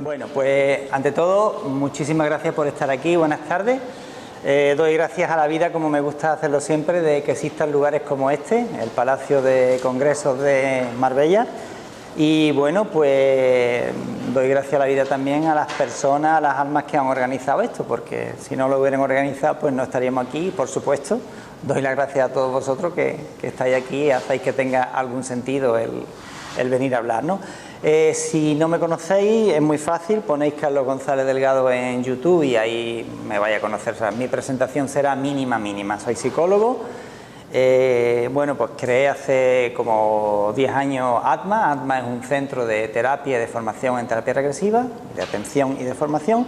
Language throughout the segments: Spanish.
Bueno, pues ante todo, muchísimas gracias por estar aquí, buenas tardes. Doy gracias a la vida, como me gusta hacerlo siempre, de que existan lugares como este, el Palacio de Congresos de Marbella. Y bueno, pues doy gracias a la vida también a las personas, a las almas que han organizado esto, porque si no lo hubieran organizado, pues no estaríamos aquí. Por supuesto, doy las gracias a todos vosotros que estáis aquí y hacéis que tenga algún sentido el venir a hablar, ¿no? Si no me conocéis, es muy fácil, ponéis Carlos González Delgado en YouTube y ahí me vais a conocer. O sea, mi presentación será mínima. Soy psicólogo. Bueno, pues creé hace como 10 años ATMA. ATMA es un centro de terapia y de formación en terapia regresiva, de atención y de formación.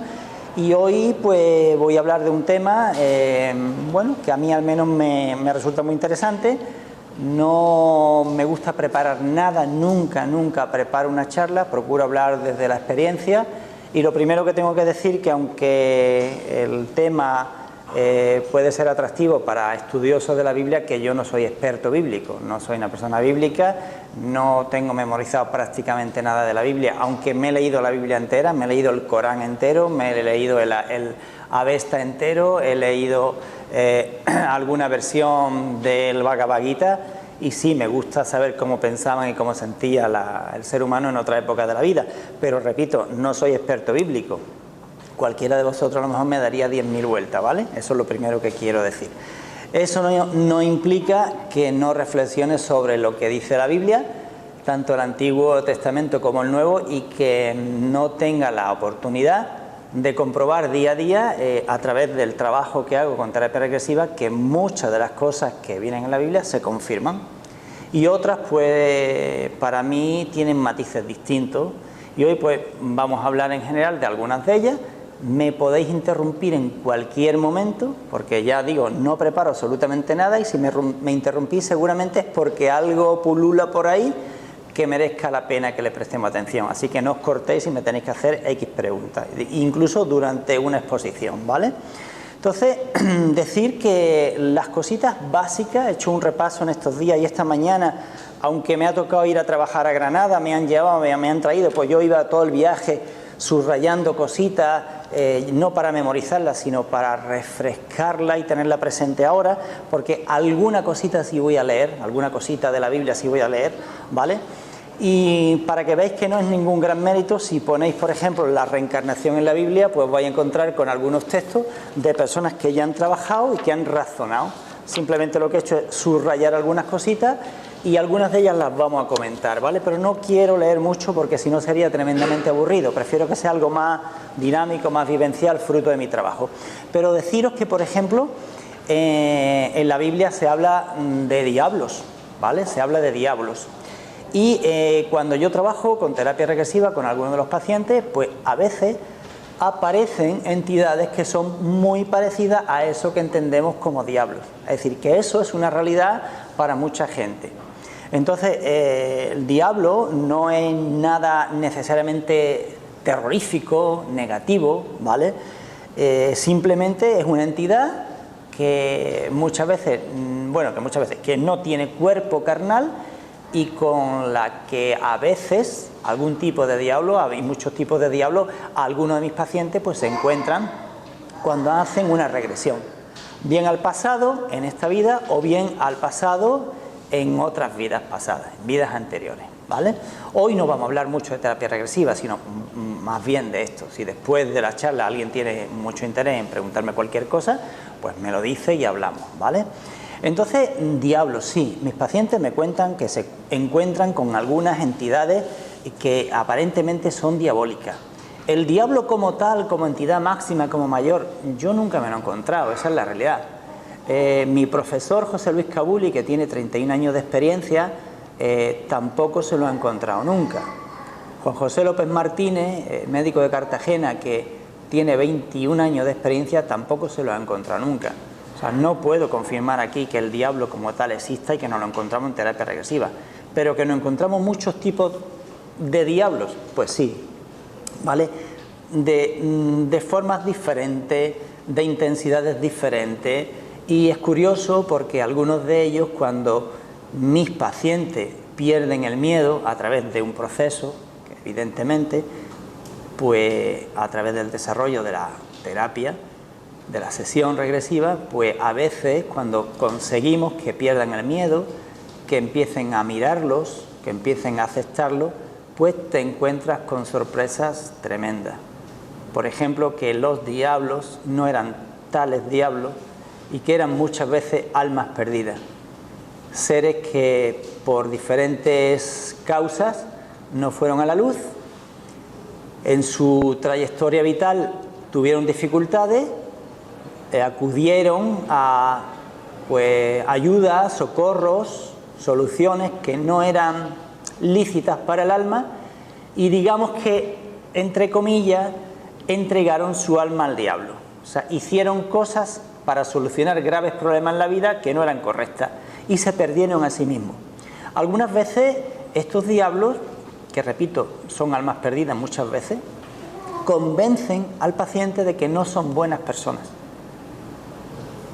Y hoy pues voy a hablar de un tema, bueno, que a mí al menos me resulta muy interesante. No me gusta preparar nada, nunca preparo una charla, procuro hablar desde la experiencia. Y lo primero que tengo que decir, que aunque el tema puede ser atractivo para estudiosos de la Biblia, que yo no soy experto bíblico, no soy una persona bíblica, no tengo memorizado prácticamente nada de la Biblia, aunque me he leído la Biblia entera, me he leído el Corán entero, me he leído el Avesta entero, he leído alguna versión del Bhagavad Gita, y sí, me gusta saber cómo pensaban y cómo sentía el ser humano en otra época de la vida, pero repito, no soy experto bíblico. Cualquiera de vosotros a lo mejor me daría 10.000 vueltas, ¿vale? Eso es lo primero que quiero decir. Eso no implica que no reflexione sobre lo que dice la Biblia, tanto el Antiguo Testamento como el Nuevo, y que no tenga la oportunidad de comprobar día a día, a través del trabajo que hago con terapia regresiva, que muchas de las cosas que vienen en la Biblia se confirman y otras pues para mí tienen matices distintos, y hoy pues vamos a hablar en general de algunas de ellas. Me podéis interrumpir en cualquier momento, porque ya digo, no preparo absolutamente nada, y si me interrumpís seguramente es porque algo pulula por ahí que merezca la pena que le prestemos atención. Así que no os cortéis y me tenéis que hacer X preguntas, incluso durante una exposición, ¿vale? Entonces, decir que las cositas básicas, he hecho un repaso en estos días y esta mañana, aunque me ha tocado ir a trabajar a Granada, me han llevado, me han traído, pues yo iba todo el viaje subrayando cositas, no para memorizarlas, sino para refrescarla y tenerla presente ahora, porque alguna cosita sí voy a leer, alguna cosita de la Biblia sí voy a leer, ¿vale? Y para que veáis que no es ningún gran mérito, si ponéis, por ejemplo, la reencarnación en la Biblia, pues vais a encontrar con algunos textos de personas que ya han trabajado y que han razonado. Simplemente lo que he hecho es subrayar algunas cositas y algunas de ellas las vamos a comentar, ¿vale? Pero no quiero leer mucho porque si no sería tremendamente aburrido. Prefiero que sea algo más dinámico, más vivencial, fruto de mi trabajo. Pero deciros que, por ejemplo, en la Biblia se habla de diablos, ¿vale? Se habla de diablos. Y cuando yo trabajo con terapia regresiva con algunos de los pacientes, pues a veces aparecen entidades que son muy parecidas a eso que entendemos como diablos. Es decir, que eso es una realidad para mucha gente. Entonces, el diablo no es nada necesariamente terrorífico, negativo, ¿vale? Simplemente es una entidad que muchas veces, que no tiene cuerpo carnal, y con la que a veces algún tipo de diablo, hay muchos tipos de diablos, algunos de mis pacientes pues se encuentran cuando hacen una regresión, bien al pasado en esta vida o bien al pasado en otras vidas pasadas, vidas anteriores, ¿vale? Hoy no vamos a hablar mucho de terapia regresiva, sino más bien de esto. Si después de la charla alguien tiene mucho interés en preguntarme cualquier cosa, pues me lo dice y hablamos, ¿vale? Entonces, diablos, sí, mis pacientes me cuentan que se encuentran con algunas entidades que aparentemente son diabólicas. El diablo como tal, como entidad máxima, como mayor, yo nunca me lo he encontrado, esa es la realidad. Mi profesor José Luis Cabuli, que tiene 31 años de experiencia, tampoco se lo ha encontrado nunca. Juan José López Martínez, médico de Cartagena, que tiene 21 años de experiencia, tampoco se lo ha encontrado nunca. O sea, no puedo confirmar aquí que el diablo como tal exista y que nos lo encontramos en terapia regresiva. Pero que nos encontramos muchos tipos de diablos, pues sí, ¿vale? De formas diferentes, de intensidades diferentes Y es curioso porque algunos de ellos, cuando mis pacientes pierden el miedo a través de un proceso, que evidentemente, pues a través del desarrollo de la terapia, de la sesión regresiva, pues a veces cuando conseguimos que pierdan el miedo, que empiecen a mirarlos, que empiecen a aceptarlo, pues te encuentras con sorpresas tremendas. Por ejemplo, que los diablos no eran tales diablos y que eran muchas veces almas perdidas, seres que por diferentes causas no fueron a la luz, en su trayectoria vital tuvieron dificultades, acudieron a ayudas, socorros, soluciones que no eran lícitas para el alma y digamos que, entre comillas, entregaron su alma al diablo. O sea, hicieron cosas para solucionar graves problemas en la vida que no eran correctas y se perdieron a sí mismos. Algunas veces estos diablos, que repito, son almas perdidas muchas veces, convencen al paciente de que no son buenas personas.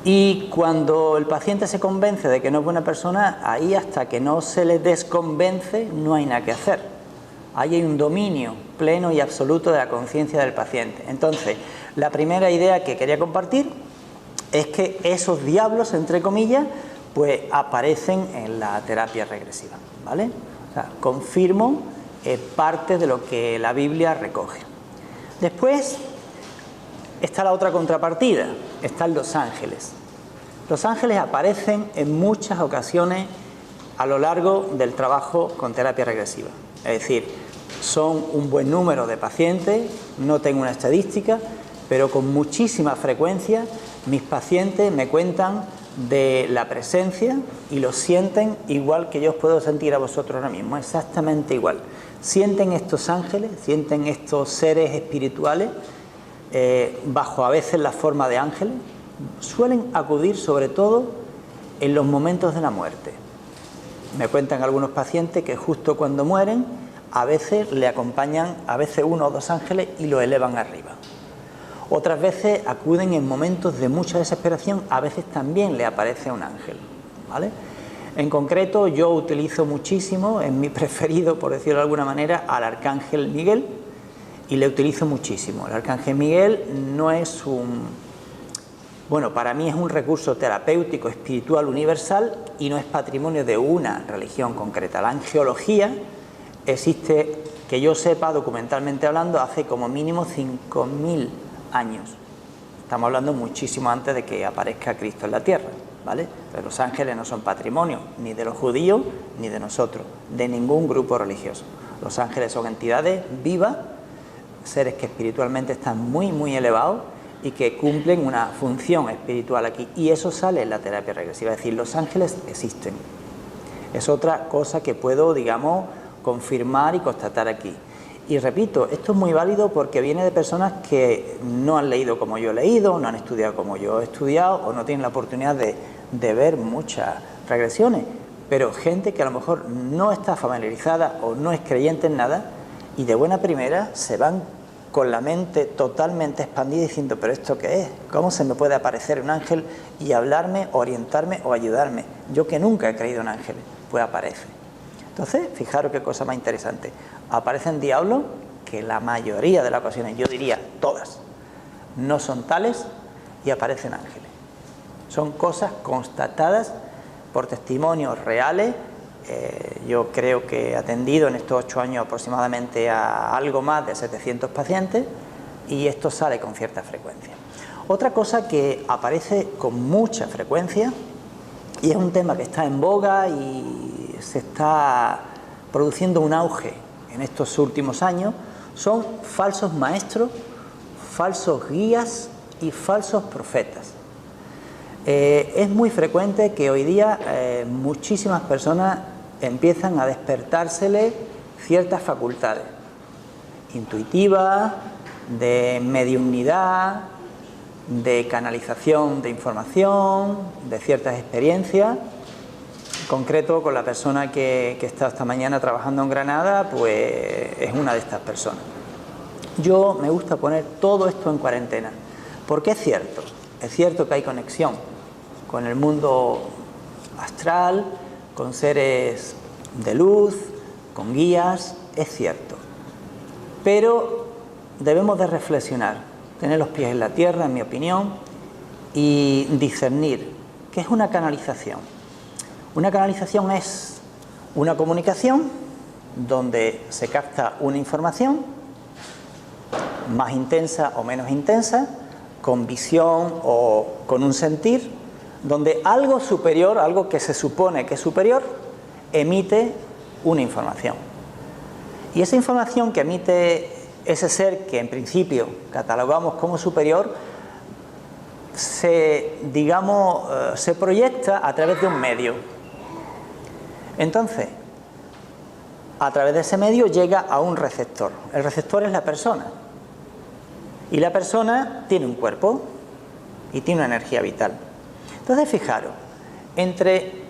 Y cuando el paciente se convence de que no es buena persona, ahí hasta que no se le desconvence no hay nada que hacer. Ahí hay un dominio pleno y absoluto de la conciencia del paciente. Entonces, la primera idea que quería compartir es que esos diablos, entre comillas, pues aparecen en la terapia regresiva, ¿vale? O sea, confirmo parte de lo que la Biblia recoge. Después está la otra contrapartida, están los ángeles. Los ángeles aparecen en muchas ocasiones a lo largo del trabajo con terapia regresiva. Es decir, son un buen número de pacientes, no tengo una estadística, pero con muchísima frecuencia mis pacientes me cuentan de la presencia y lo sienten igual que yo os puedo sentir a vosotros ahora mismo, exactamente igual. Sienten estos ángeles, sienten estos seres espirituales, bajo a veces la forma de ángeles, suelen acudir sobre todo en los momentos de la muerte. Me cuentan algunos pacientes que justo cuando mueren, a veces le acompañan, a veces uno o dos ángeles y lo elevan arriba. Otras veces acuden en momentos de mucha desesperación, a veces también le aparece un ángel, ¿vale? En concreto, yo utilizo muchísimo, es mi preferido, por decirlo de alguna manera, al Arcángel Miguel, y le utilizo muchísimo. El Arcángel Miguel no es para mí es un recurso terapéutico, espiritual, universal, y no es patrimonio de una religión concreta. La angeología existe, que yo sepa, documentalmente hablando, hace como mínimo 5.000 años. Estamos hablando muchísimo antes de que aparezca Cristo en la tierra, ¿vale? Pero los ángeles no son patrimonio ni de los judíos ni de nosotros, de ningún grupo religioso. Los ángeles son entidades vivas, seres que espiritualmente están muy, muy elevados y que cumplen una función espiritual aquí. Y eso sale en la terapia regresiva, es decir, los ángeles existen. Es otra cosa que puedo, digamos, confirmar y constatar aquí. Y repito, esto es muy válido porque viene de personas que no han leído como yo he leído, no han estudiado como yo he estudiado o no tienen la oportunidad de ver muchas regresiones, pero gente que a lo mejor no está familiarizada o no es creyente en nada y de buena primera se van con la mente totalmente expandida diciendo, ¿pero esto qué es? ¿Cómo se me puede aparecer un ángel y hablarme, orientarme o ayudarme? Yo que nunca he creído en ángeles, pues aparece. Entonces, fijaros qué cosa más interesante. Aparecen diablos que la mayoría de las ocasiones, yo diría todas, no son tales y aparecen ángeles. Son cosas constatadas por testimonios reales. Yo creo que he atendido en estos 8 años aproximadamente a algo más de 700 pacientes y esto sale con cierta frecuencia. Otra cosa que aparece con mucha frecuencia y es un tema que está en boga y se está produciendo un auge en estos últimos años, son falsos maestros, falsos guías y falsos profetas. Es muy frecuente que hoy día muchísimas personas empiezan a despertársele ciertas facultades intuitivas, de mediumnidad, de canalización de información, de ciertas experiencias. En concreto, con la persona que he estado esta mañana trabajando en Granada, pues es una de estas personas. Yo me gusta poner todo esto en cuarentena, porque es cierto que hay conexión con el mundo astral, con seres de luz, con guías, es cierto. Pero debemos de reflexionar, tener los pies en la tierra, en mi opinión, y discernir qué es una canalización. Una canalización es una comunicación donde se capta una información más intensa o menos intensa, con visión o con un sentir, donde algo superior, algo que se supone que es superior, emite una información. Y esa información que emite ese ser que en principio catalogamos como superior, se proyecta a través de un medio. Entonces, a través de ese medio llega a un receptor. El receptor es la persona. Y la persona tiene un cuerpo y tiene una energía vital. Entonces, fijaros, entre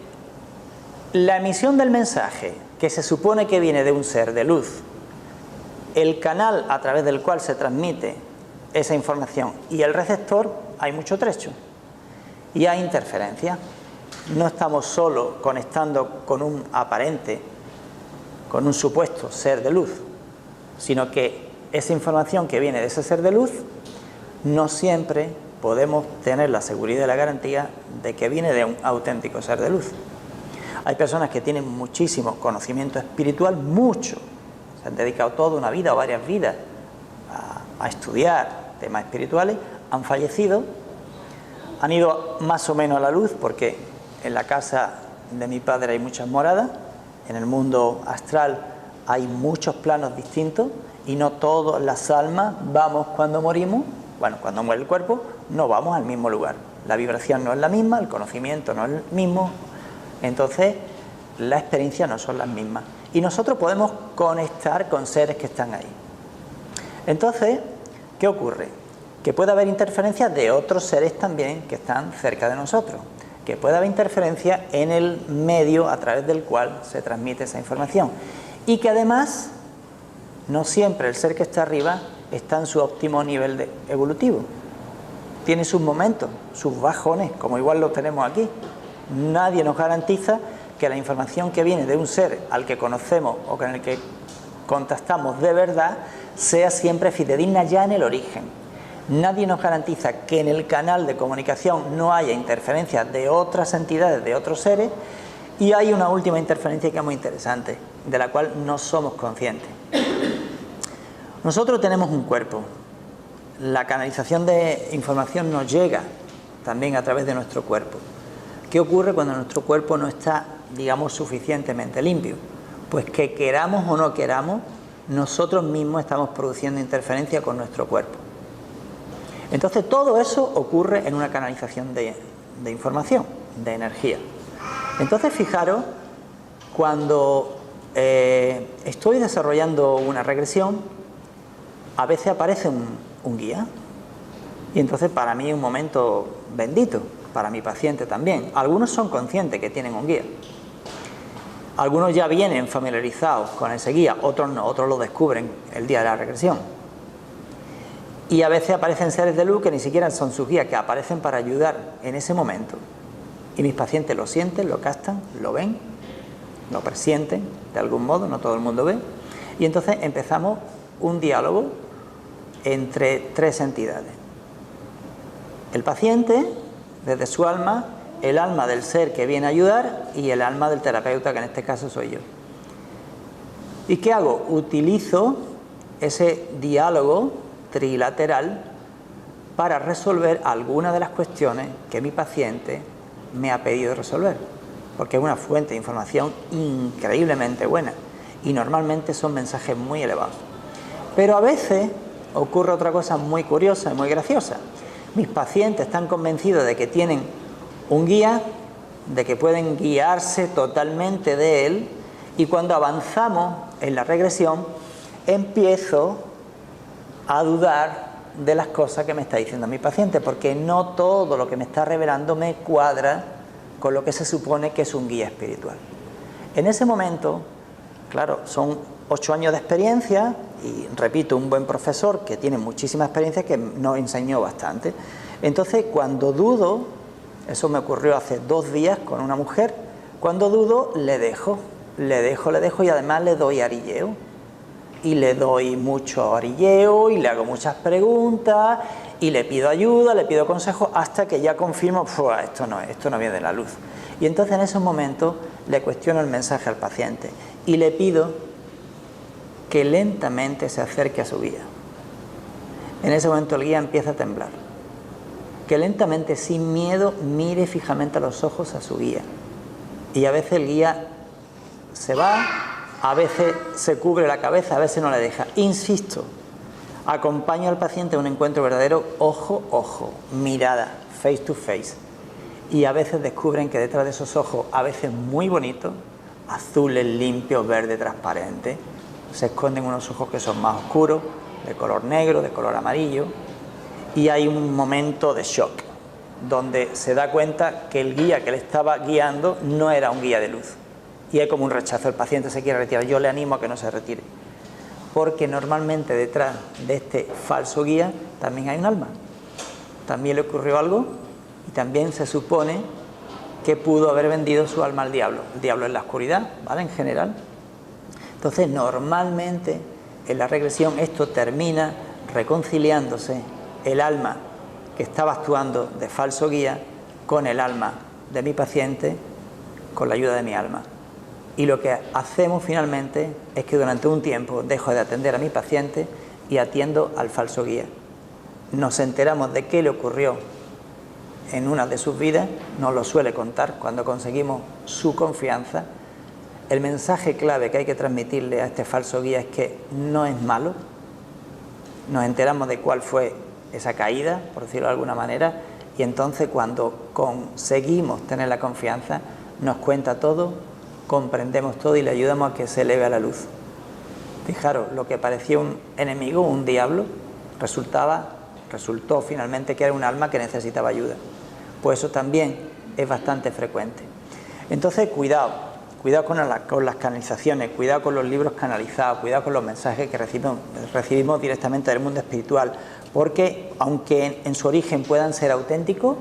la emisión del mensaje, que se supone que viene de un ser de luz, el canal a través del cual se transmite esa información y el receptor, hay mucho trecho y hay interferencia. No estamos solo conectando con un aparente, con un supuesto ser de luz, sino que esa información que viene de ese ser de luz, no siempre podemos tener la seguridad y la garantía de que viene de un auténtico ser de luz. Hay personas que tienen muchísimo conocimiento espiritual, mucho, se han dedicado toda una vida o varias vidas a estudiar temas espirituales, han fallecido, han ido más o menos a la luz, porque en la casa de mi padre hay muchas moradas, en el mundo astral hay muchos planos distintos y no todas las almas vamos cuando morimos, bueno, cuando muere el cuerpo, no vamos al mismo lugar. La vibración no es la misma, el conocimiento no es el mismo, entonces las experiencias no son las mismas. Y nosotros podemos conectar con seres que están ahí. Entonces, ¿qué ocurre? Que puede haber interferencias de otros seres también que están cerca de nosotros, que puede haber interferencia en el medio a través del cual se transmite esa información, y que además no siempre el ser que está arriba está en su óptimo nivel evolutivo, tiene sus momentos, sus bajones, como igual lo tenemos aquí. Nadie nos garantiza que la información que viene de un ser al que conocemos o con el que contactamos de verdad sea siempre fidedigna ya en el origen. Nadie nos garantiza que en el canal de comunicación no haya interferencias de otras entidades, de otros seres, y hay una última interferencia que es muy interesante, de la cual no somos conscientes. Nosotros tenemos un cuerpo. La canalización de información nos llega también a través de nuestro cuerpo. ¿Qué ocurre cuando nuestro cuerpo no está, digamos, suficientemente limpio? Pues que queramos o no queramos, nosotros mismos estamos produciendo interferencia con nuestro cuerpo. Entonces todo eso ocurre en una canalización de información, de energía. Entonces fijaros, cuando estoy desarrollando una regresión, a veces aparece un guía, y entonces para mí es un momento bendito, para mi paciente también. Algunos son conscientes que tienen un guía, algunos ya vienen familiarizados con ese guía, otros no, otros lo descubren el día de la regresión. Y a veces aparecen seres de luz que ni siquiera son sus guías, que aparecen para ayudar en ese momento. Y mis pacientes lo sienten, lo captan, lo ven, lo presienten de algún modo, no todo el mundo ve. Y entonces empezamos un diálogo entre tres entidades. El paciente, desde su alma, el alma del ser que viene a ayudar y el alma del terapeuta, que en este caso soy yo. ¿Y qué hago? Utilizo ese diálogo trilateral para resolver algunas de las cuestiones que mi paciente me ha pedido resolver, porque es una fuente de información increíblemente buena y normalmente son mensajes muy elevados. Pero a veces ocurre otra cosa muy curiosa y muy graciosa. Mis pacientes están convencidos de que tienen un guía, de que pueden guiarse totalmente de él, y cuando avanzamos en la regresión empiezo a dudar de las cosas que me está diciendo mi paciente, porque no todo lo que me está revelando me cuadra con lo que se supone que es un guía espiritual. En ese momento, claro, son 8 años de experiencia y, repito, un buen profesor que tiene muchísima experiencia, que nos enseñó bastante. Entonces, cuando dudo, Eso me ocurrió hace 2 días con una mujer. Cuando dudo, le dejo y además le doy arilleo. Y le doy mucho arilleo y le hago muchas preguntas y le pido ayuda, le pido consejo hasta que ya confirmo, esto no viene de la luz. Y entonces en esos momentos le cuestiono el mensaje al paciente y le pido que lentamente se acerque a su guía. En ese momento el guía empieza a temblar. Que lentamente, sin miedo, mire fijamente a los ojos a su guía. Y a veces el guía se va, a veces se cubre la cabeza, a veces no le deja. Insisto, acompaño al paciente a un encuentro verdadero, ojo a ojo, mirada, face to face. Y a veces descubren que detrás de esos ojos, a veces muy bonitos, azules, limpios, verde, transparente, se esconden unos ojos que son más oscuros, de color negro, de color amarillo, y hay un momento de shock, donde se da cuenta que el guía que le estaba guiando no era un guía de luz. Y hay como un rechazo, el paciente se quiere retirar, yo le animo a que no se retire. Porque normalmente detrás de este falso guía también hay un alma. También le ocurrió algo y también se supone que pudo haber vendido su alma al diablo. El diablo es la oscuridad, ¿vale? En general. Entonces, normalmente en la regresión esto termina reconciliándose el alma que estaba actuando de falso guía con el alma de mi paciente, con la ayuda de mi alma. Y lo que hacemos finalmente es que durante un tiempo dejo de atender a mi paciente y atiendo al falso guía. Nos enteramos de qué le ocurrió en una de sus vidas, nos lo suele contar cuando conseguimos su confianza. El mensaje clave que hay que transmitirle a este falso guía es que no es malo. Nos enteramos de cuál fue esa caída, por decirlo de alguna manera, y entonces cuando conseguimos tener la confianza, nos cuenta todo, comprendemos todo y le ayudamos a que se eleve a la luz. Fijaros, lo que parecía un enemigo, un diablo, resultó finalmente que era un alma que necesitaba ayuda. Pues eso también es bastante frecuente. Entonces, cuidado con las canalizaciones, cuidado con los libros canalizados, cuidado con los mensajes que recibimos directamente del mundo espiritual, porque aunque en su origen puedan ser auténticos,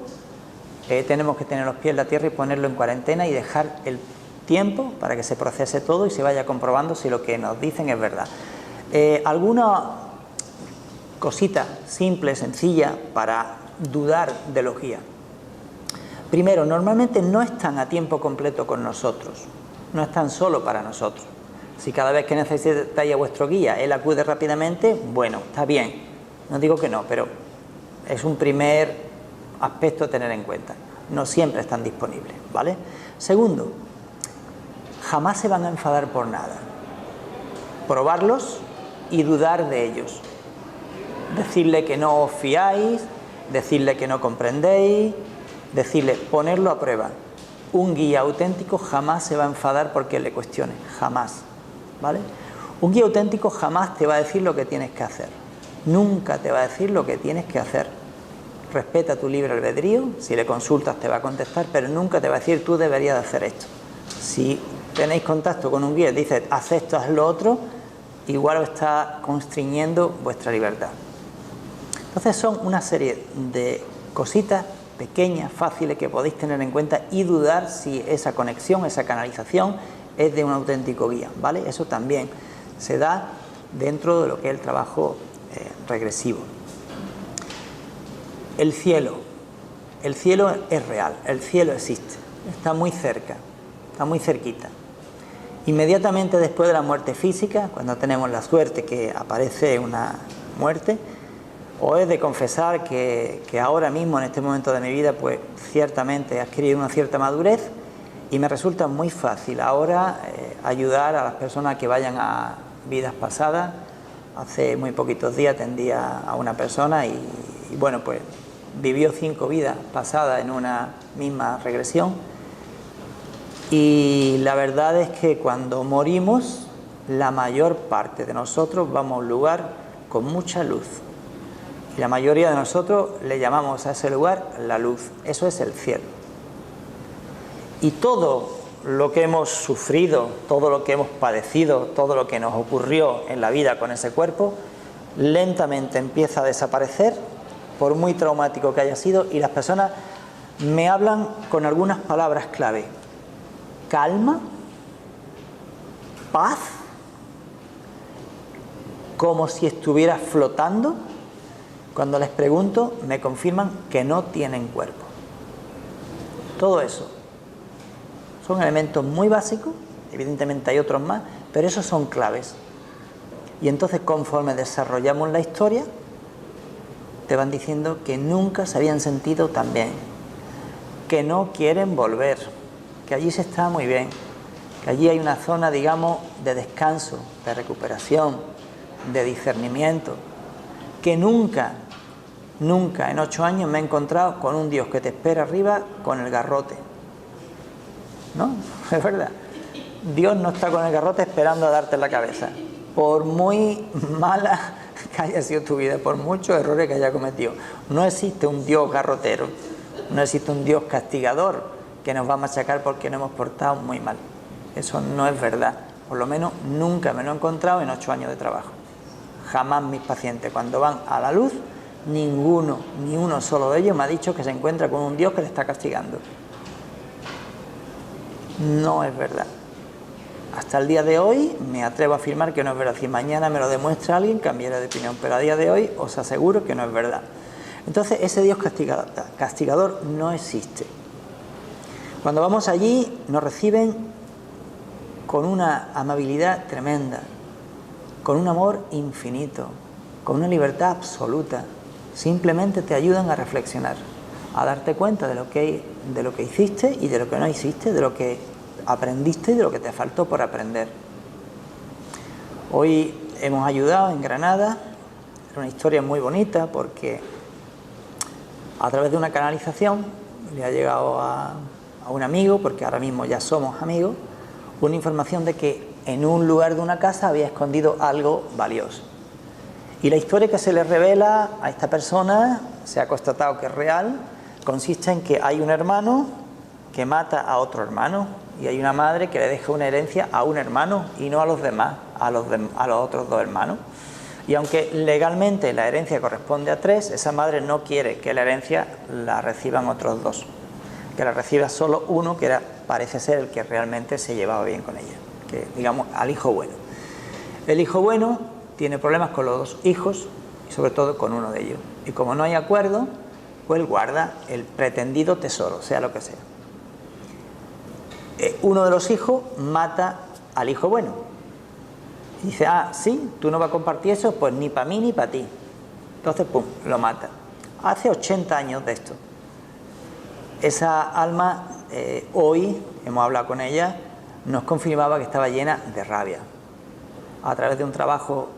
tenemos que tener los pies en la tierra y ponerlo en cuarentena y dejar el tiempo para que se procese todo y se vaya comprobando si lo que nos dicen es verdad. Alguna cosita simple, sencilla, para dudar de los guías. Primero, normalmente no están a tiempo completo con nosotros, no están solo para nosotros. Si cada vez que necesitáis a vuestro guía él acude rápidamente, bueno, está bien, no digo que no, pero es un primer aspecto a tener en cuenta. No siempre están disponibles, ¿vale? Segundo, jamás se van a enfadar por nada. Probarlos y dudar de ellos. Decirle que no os fiáis, decirle que no comprendéis, decirle, ponerlo a prueba. Un guía auténtico jamás se va a enfadar porque le cuestione, jamás, ¿vale? Un guía auténtico jamás te va a decir lo que tienes que hacer. Nunca te va a decir lo que tienes que hacer. Respeta tu libre albedrío, si le consultas te va a contestar, pero nunca te va a decir tú deberías de hacer esto. Si tenéis contacto con un guía y dice haz esto, haz lo otro, igual os está constriñendo vuestra libertad. Entonces son una serie de cositas pequeñas, fáciles, que podéis tener en cuenta y dudar si esa conexión, esa canalización es de un auténtico guía, ¿vale? Eso también se da dentro de lo que es el trabajo regresivo. El cielo es real, el cielo existe, está muy cerca, está muy cerquita. Inmediatamente después de la muerte física, cuando tenemos la suerte que aparece una muerte, os he de confesar que ahora mismo, en este momento de mi vida, pues ciertamente he adquirido una cierta madurez y me resulta muy fácil ahora ayudar a las personas que vayan a vidas pasadas. Hace muy poquitos días atendía a una persona y bueno, pues vivió 5 vidas pasadas en una misma regresión. Y la verdad es que cuando morimos, la mayor parte de nosotros vamos a un lugar con mucha luz. Y la mayoría de nosotros le llamamos a ese lugar la luz. Eso es el cielo. Y todo lo que hemos sufrido, todo lo que hemos padecido, todo lo que nos ocurrió en la vida con ese cuerpo, lentamente empieza a desaparecer, por muy traumático que haya sido, y las personas me hablan con algunas palabras clave: calma, paz, como si estuviera flotando. Cuando les pregunto, me confirman que no tienen cuerpo. Todo eso son elementos muy básicos, evidentemente hay otros más, pero esos son claves. Y entonces, conforme desarrollamos la historia, te van diciendo que nunca se habían sentido tan bien, que no quieren volver, que allí se está muy bien, que allí hay una zona, digamos, de descanso, de recuperación, de discernimiento, que nunca en 8 años me he encontrado con un Dios que te espera arriba con el garrote. ¿No? Es verdad. Dios no está con el garrote esperando a darte en la cabeza. Por muy mala que haya sido tu vida, por muchos errores que haya cometido, no existe un Dios garrotero, no existe un Dios castigador que nos va a machacar porque nos hemos portado muy mal. Eso no es verdad. Por lo menos nunca me lo he encontrado en 8 años de trabajo. Jamás mis pacientes, cuando van a la luz, ni uno solo de ellos me ha dicho que se encuentra con un Dios que le está castigando. No es verdad. Hasta el día de hoy me atrevo a afirmar que no es verdad. Si mañana me lo demuestra alguien, cambiaré de opinión, pero a día de hoy os aseguro que no es verdad. Entonces, ese Dios castigador no existe. Cuando vamos allí, nos reciben con una amabilidad tremenda, con un amor infinito, con una libertad absoluta. Simplemente te ayudan a reflexionar, a darte cuenta de lo que hiciste y de lo que no hiciste, de lo que aprendiste y de lo que te faltó por aprender. Hoy hemos ayudado en Granada, es una historia muy bonita porque a través de una canalización le ha llegado a un amigo, porque ahora mismo ya somos amigos, una información de que en un lugar de una casa había escondido algo valioso. Y la historia que se le revela a esta persona, se ha constatado que es real, consiste en que hay un hermano que mata a otro hermano y hay una madre que le deja una herencia a un hermano y no a los demás, a los otros 2 hermanos. Y aunque legalmente la herencia corresponde a 3, esa madre no quiere que la herencia la reciban otros 2, que la reciba solo uno, que parece ser el que realmente se llevaba bien con ella, que digamos al hijo bueno. El hijo bueno tiene problemas con los 2 hijos y sobre todo con uno de ellos. Y como no hay acuerdo, pues él guarda el pretendido tesoro, sea lo que sea. Uno de los hijos mata al hijo bueno. Y dice, sí, tú no vas a compartir eso, pues ni para mí ni para ti. Entonces, pum, lo mata. Hace 80 años de esto. Esa alma, hoy, hemos hablado con ella, nos confirmaba que estaba llena de rabia. A través de un trabajo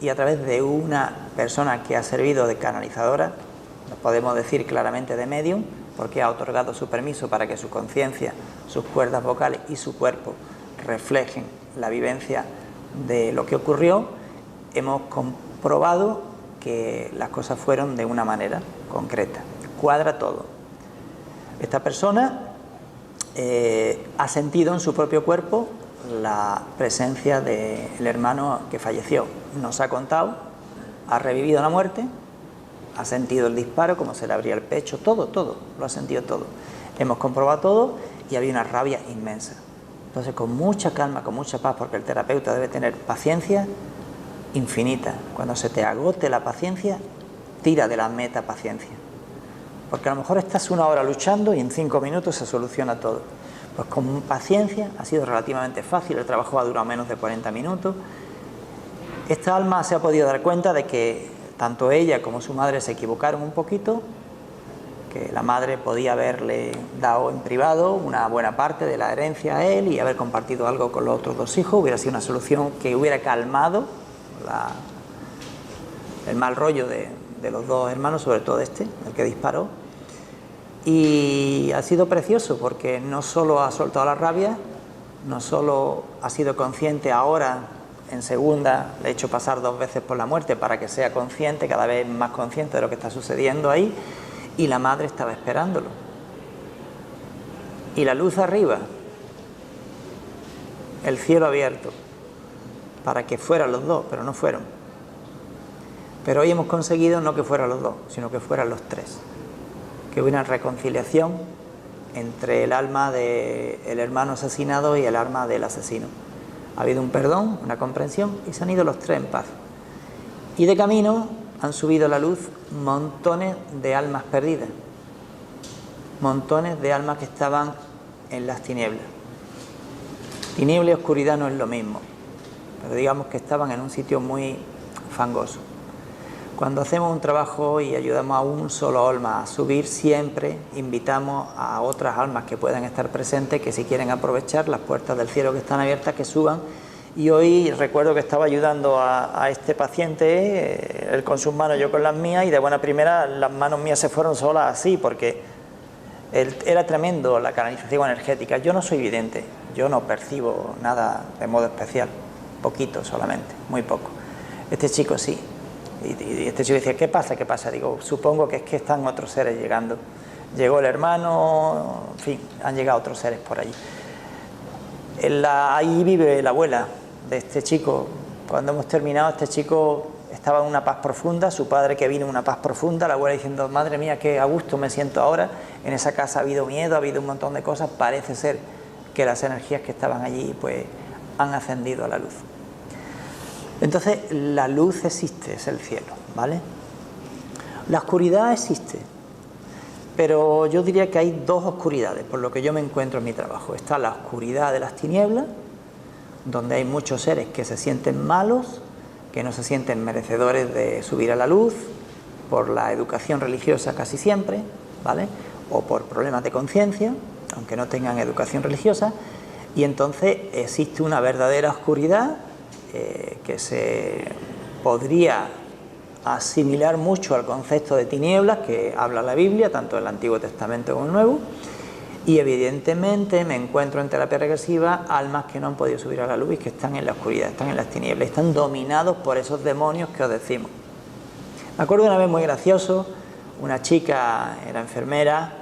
y a través de una persona que ha servido de canalizadora, nos podemos decir claramente de medium, porque ha otorgado su permiso para que su conciencia, sus cuerdas vocales y su cuerpo reflejen la vivencia de lo que ocurrió, hemos comprobado que las cosas fueron de una manera concreta. Cuadra todo. Esta persona ha sentido en su propio cuerpo la presencia del hermano que falleció. Nos ha contado, ha revivido la muerte, ha sentido el disparo, como se le abría el pecho, todo, lo ha sentido todo. Hemos comprobado todo y había una rabia inmensa. Entonces, con mucha calma, con mucha paz, porque el terapeuta debe tener paciencia infinita. Cuando se te agote la paciencia, tira de la meta paciencia. Porque a lo mejor estás 1 hora luchando y en 5 minutos se soluciona todo. Pues con paciencia ha sido relativamente fácil, el trabajo ha durado menos de 40 minutos. Esta alma se ha podido dar cuenta de que tanto ella como su madre se equivocaron un poquito, que la madre podía haberle dado en privado una buena parte de la herencia a él y haber compartido algo con los otros 2 hijos, hubiera sido una solución que hubiera calmado el mal rollo de los 2 hermanos, sobre todo el que disparó. Y ha sido precioso porque no solo ha soltado la rabia, no solo ha sido consciente ahora, en segunda le he hecho pasar 2 veces por la muerte para que sea consciente, cada vez más consciente de lo que está sucediendo ahí, y la madre estaba esperándolo. Y la luz arriba, el cielo abierto, para que fueran los 2, pero no fueron. Pero hoy hemos conseguido no que fueran los 2, sino que fueran los 3. que hubiera una reconciliación entre el alma del hermano asesinado y el alma del asesino. Ha habido un perdón, una comprensión, y se han ido los tres en paz. Y de camino han subido a la luz montones de almas perdidas, montones de almas que estaban en las tinieblas. Tiniebla y oscuridad no es lo mismo, pero digamos que estaban en un sitio muy fangoso. Cuando hacemos un trabajo y ayudamos a un solo alma a subir, siempre invitamos a otras almas que puedan estar presentes, que si quieren aprovechar las puertas del cielo que están abiertas, que suban. Y hoy recuerdo que estaba ayudando a este paciente, él con sus manos, yo con las mías, y de buena primera las manos mías se fueron solas así, porque era tremendo la canalización energética. Yo no soy vidente, yo no percibo nada de modo especial, poquito solamente, muy poco. Este chico sí. Y este chico decía, ¿qué pasa? ¿Qué pasa? Digo, supongo que es que están otros seres llegando. Llegó el hermano, en fin, han llegado otros seres por allí. Ahí vive la abuela de este chico. Cuando hemos terminado, este chico estaba en una paz profunda, su padre que vino en una paz profunda, la abuela diciendo, madre mía, qué a gusto me siento ahora. En esa casa ha habido miedo, ha habido un montón de cosas. Parece ser que las energías que estaban allí pues han ascendido a la luz. Entonces, la luz existe, es el cielo, ¿vale? La oscuridad existe, pero yo diría que hay dos oscuridades, por lo que yo me encuentro en mi trabajo. Está la oscuridad de las tinieblas, donde hay muchos seres que se sienten malos, que no se sienten merecedores de subir a la luz, por la educación religiosa casi siempre, ¿vale? O por problemas de conciencia, aunque no tengan educación religiosa, y entonces existe una verdadera oscuridad que se podría asimilar mucho al concepto de tinieblas que habla la Biblia, tanto el Antiguo Testamento como el Nuevo, y evidentemente me encuentro en terapia regresiva almas que no han podido subir a la luz y que están en la oscuridad, están en las tinieblas, están dominados por esos demonios que os decimos. Me acuerdo de una vez muy gracioso, una chica era enfermera,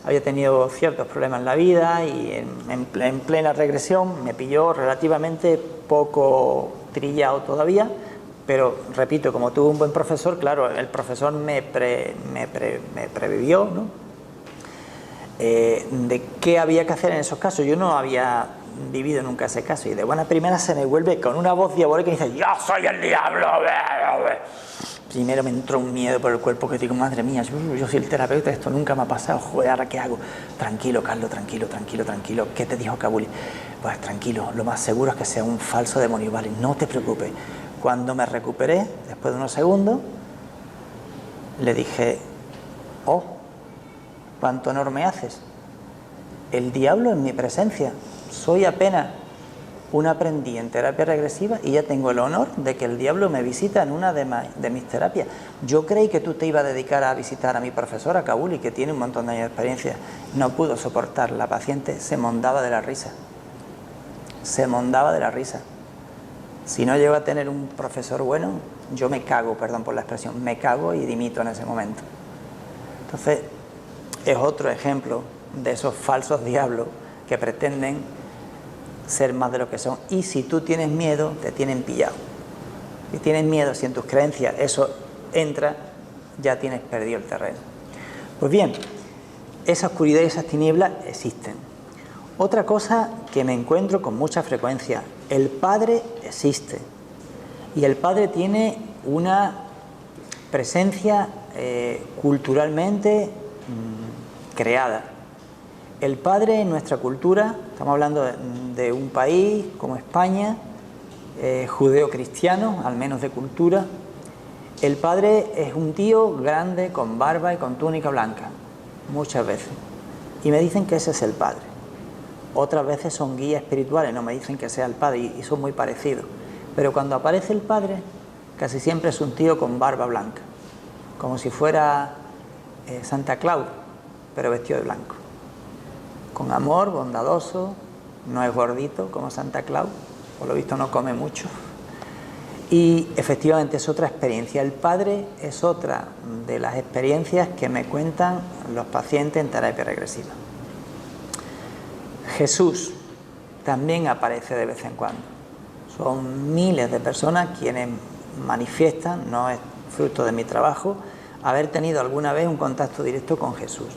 había tenido ciertos problemas en la vida y en plena regresión me pilló relativamente poco trillado todavía, pero repito, como tuve un buen profesor, claro, el profesor me previó, ¿no? De qué había que hacer en esos casos. Yo no había vivido nunca ese caso y de buena primera se me vuelve con una voz diabólica y dice, yo soy el diablo. Primero me entró un miedo por el cuerpo que digo, madre mía, yo soy el terapeuta, esto nunca me ha pasado, joder, ¿ahora qué hago? Tranquilo, Carlos, tranquilo. ¿Qué te dijo Kabuli? Pues tranquilo, lo más seguro es que sea un falso demonio, vale, no te preocupes. Cuando me recuperé, después de unos segundos, le dije, oh, cuánto honor me haces. El diablo en mi presencia, soy apenas un aprendiz en terapia regresiva y ya tengo el honor de que el diablo me visita en una de mis terapias. Yo creí que tú te ibas a dedicar a visitar a mi profesora Kabuli, que tiene un montón de años de experiencia. No pudo soportar, la paciente se mondaba de la risa. Se mondaba de la risa. Si no llego a tener un profesor bueno, yo me cago, perdón por la expresión, me cago y dimito en ese momento. Entonces, es otro ejemplo de esos falsos diablos que pretenden ser más de lo que son. Y si tú tienes miedo, te tienen pillado. Si tienes miedo, si en tus creencias eso entra, ya tienes perdido el terreno. Pues bien, esa oscuridad y esas tinieblas existen. Otra cosa que me encuentro con mucha frecuencia, el Padre existe. Y el Padre tiene una presencia culturalmente creada. El Padre en nuestra cultura, estamos hablando de un país como España, judeo-cristiano, al menos de cultura. El Padre es un tío grande con barba y con túnica blanca, muchas veces. Y me dicen que ese es el Padre. Otras veces son guías espirituales, no me dicen que sea el Padre y son muy parecidos. Pero cuando aparece el Padre, casi siempre es un tío con barba blanca, como si fuera Santa Claus, pero vestido de blanco. Con amor, bondadoso, no es gordito como Santa Claus, por lo visto no come mucho. Y efectivamente es otra experiencia. El Padre es otra de las experiencias que me cuentan los pacientes en terapia regresiva. Jesús también aparece de vez en cuando. Son miles de personas quienes manifiestan, no es fruto de mi trabajo, haber tenido alguna vez un contacto directo con Jesús.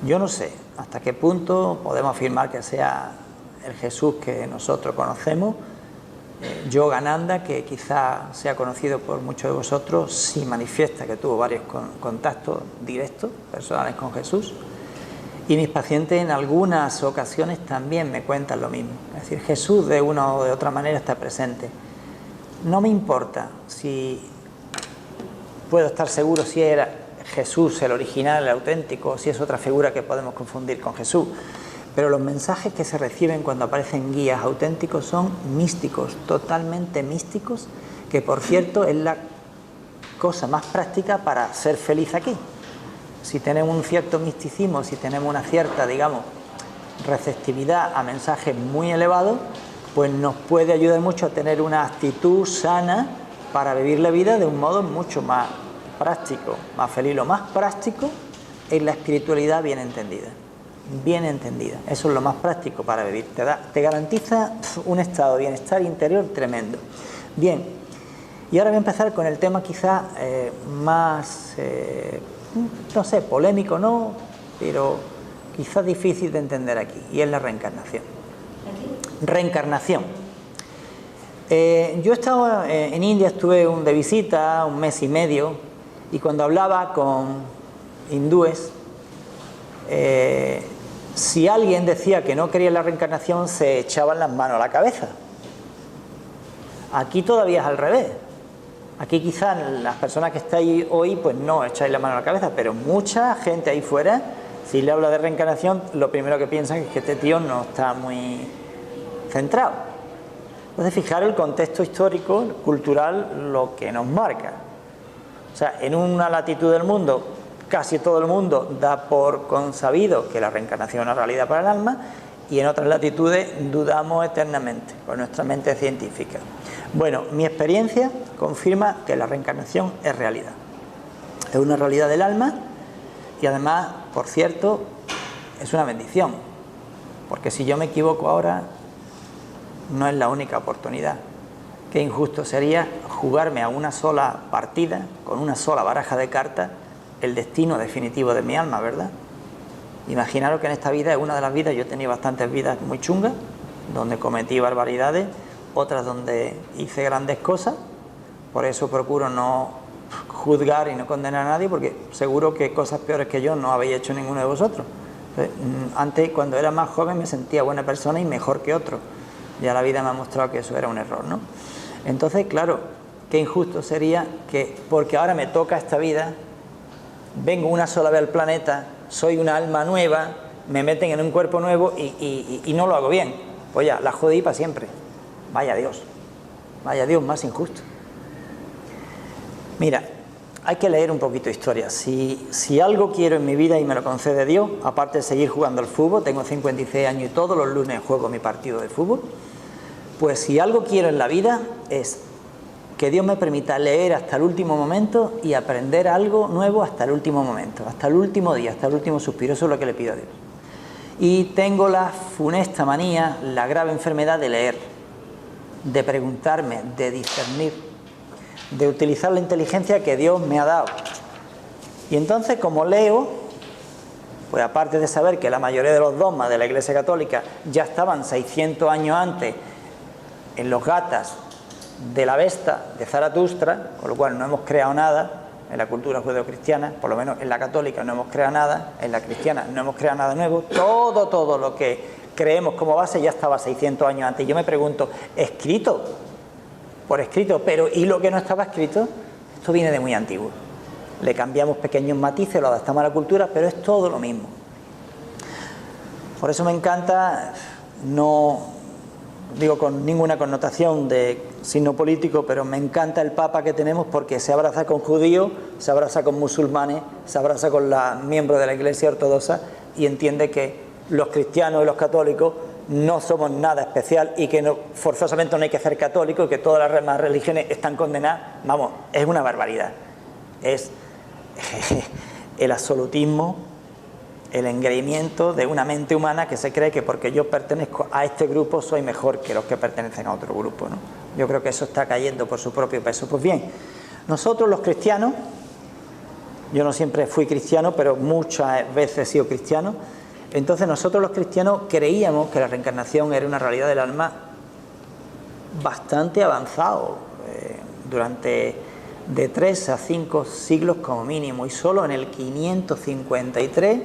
Yo no sé hasta qué punto podemos afirmar que sea el Jesús que nosotros conocemos. Yogananda, que quizá sea conocido por muchos de vosotros, sí manifiesta que tuvo varios contactos directos, personales con Jesús. Y mis pacientes en algunas ocasiones también me cuentan lo mismo. Es decir, Jesús de una o de otra manera está presente. No me importa si puedo estar seguro si era Jesús el original, el auténtico, o si es otra figura que podemos confundir con Jesús. Pero los mensajes que se reciben cuando aparecen guías auténticos son místicos, totalmente místicos, que por cierto es la cosa más práctica para ser feliz aquí. Si tenemos un cierto misticismo, si tenemos una cierta, digamos, receptividad a mensajes muy elevados, pues nos puede ayudar mucho a tener una actitud sana para vivir la vida de un modo mucho más práctico, más feliz. Lo más práctico es la espiritualidad bien entendida. Bien entendida, eso es lo más práctico para vivir, te garantiza un estado de bienestar interior tremendo. Bien, y ahora voy a empezar con el tema quizá más, no sé, polémico no, pero quizás difícil de entender aquí, y es la reencarnación. Reencarnación. Yo he estado en India, estuve de visita un mes y medio, y cuando hablaba con hindúes, si alguien decía que no quería la reencarnación, se echaban las manos a la cabeza. Aquí todavía es al revés. Aquí quizás las personas que estáis hoy pues no echáis la mano a la cabeza, pero mucha gente ahí fuera, si le habla de reencarnación, lo primero que piensan es que este tío no está muy centrado. Entonces, fijaros el contexto histórico, cultural, lo que nos marca. O sea, en una latitud del mundo, casi todo el mundo da por consabido que la reencarnación es una realidad para el alma, y en otras latitudes dudamos eternamente con nuestra mente científica. Bueno, mi experiencia confirma que la reencarnación es realidad. Es una realidad del alma y además, por cierto, es una bendición. Porque si yo me equivoco ahora, no es la única oportunidad. Qué injusto sería jugarme a una sola partida, con una sola baraja de cartas, el destino definitivo de mi alma, ¿verdad? Imaginaros que en esta vida, en una de las vidas, yo he tenido bastantes vidas muy chungas, donde cometí barbaridades, otras donde hice grandes cosas. Por eso procuro no juzgar y no condenar a nadie, porque seguro que cosas peores que yo no habéis hecho ninguno de vosotros. Antes, cuando era más joven, me sentía buena persona y mejor que otro. Ya la vida me ha mostrado que eso era un error, ¿no? Entonces, claro, qué injusto sería que, porque ahora me toca esta vida, vengo una sola vez al planeta, soy una alma nueva, me meten en un cuerpo nuevo y no lo hago bien. Pues ya, la jodí para siempre. Vaya Dios más injusto. Mira, hay que leer un poquito de historia. Si algo quiero en mi vida y me lo concede Dios, aparte de seguir jugando al fútbol, tengo 56 años y todos los lunes juego mi partido de fútbol, pues si algo quiero en la vida es que Dios me permita leer hasta el último momento y aprender algo nuevo hasta el último momento, hasta el último día, hasta el último suspiro. Eso es lo que le pido a Dios. Y tengo la funesta manía, la grave enfermedad de leer, de preguntarme, de discernir, de utilizar la inteligencia que Dios me ha dado. Y entonces, como leo, pues aparte de saber que la mayoría de los dogmas de la Iglesia Católica ya estaban 600 años antes en los gatas de la Vesta de Zaratustra, con lo cual no hemos creado nada en la cultura judeocristiana, por lo menos en la católica no hemos creado nada, en la cristiana no hemos creado nada nuevo, todo lo que creemos como base ya estaba 600 años antes. Y yo me pregunto, escrito, por escrito, pero ¿y lo que no estaba escrito? Esto viene de muy antiguo. Le cambiamos pequeños matices, lo adaptamos a la cultura, pero es todo lo mismo. Por eso me encanta, no digo con ninguna connotación de signo político, pero me encanta el Papa que tenemos porque se abraza con judíos, se abraza con musulmanes, se abraza con los miembros de la Iglesia Ortodoxa y entiende que los cristianos y los católicos no somos nada especial y que no, forzosamente no hay que ser católico y que todas las demás religiones están condenadas. Vamos, es una barbaridad. Es el absolutismo, el engreimiento de una mente humana que se cree que porque yo pertenezco a este grupo soy mejor que los que pertenecen a otro grupo, ¿no? Yo creo que eso está cayendo por su propio peso. Pues bien, nosotros los cristianos Yo no siempre fui cristiano, pero muchas veces he sido cristiano. Entonces nosotros los cristianos creíamos que la reencarnación era una realidad del alma bastante avanzado, durante de 3 a 5 siglos como mínimo, y solo en el 553,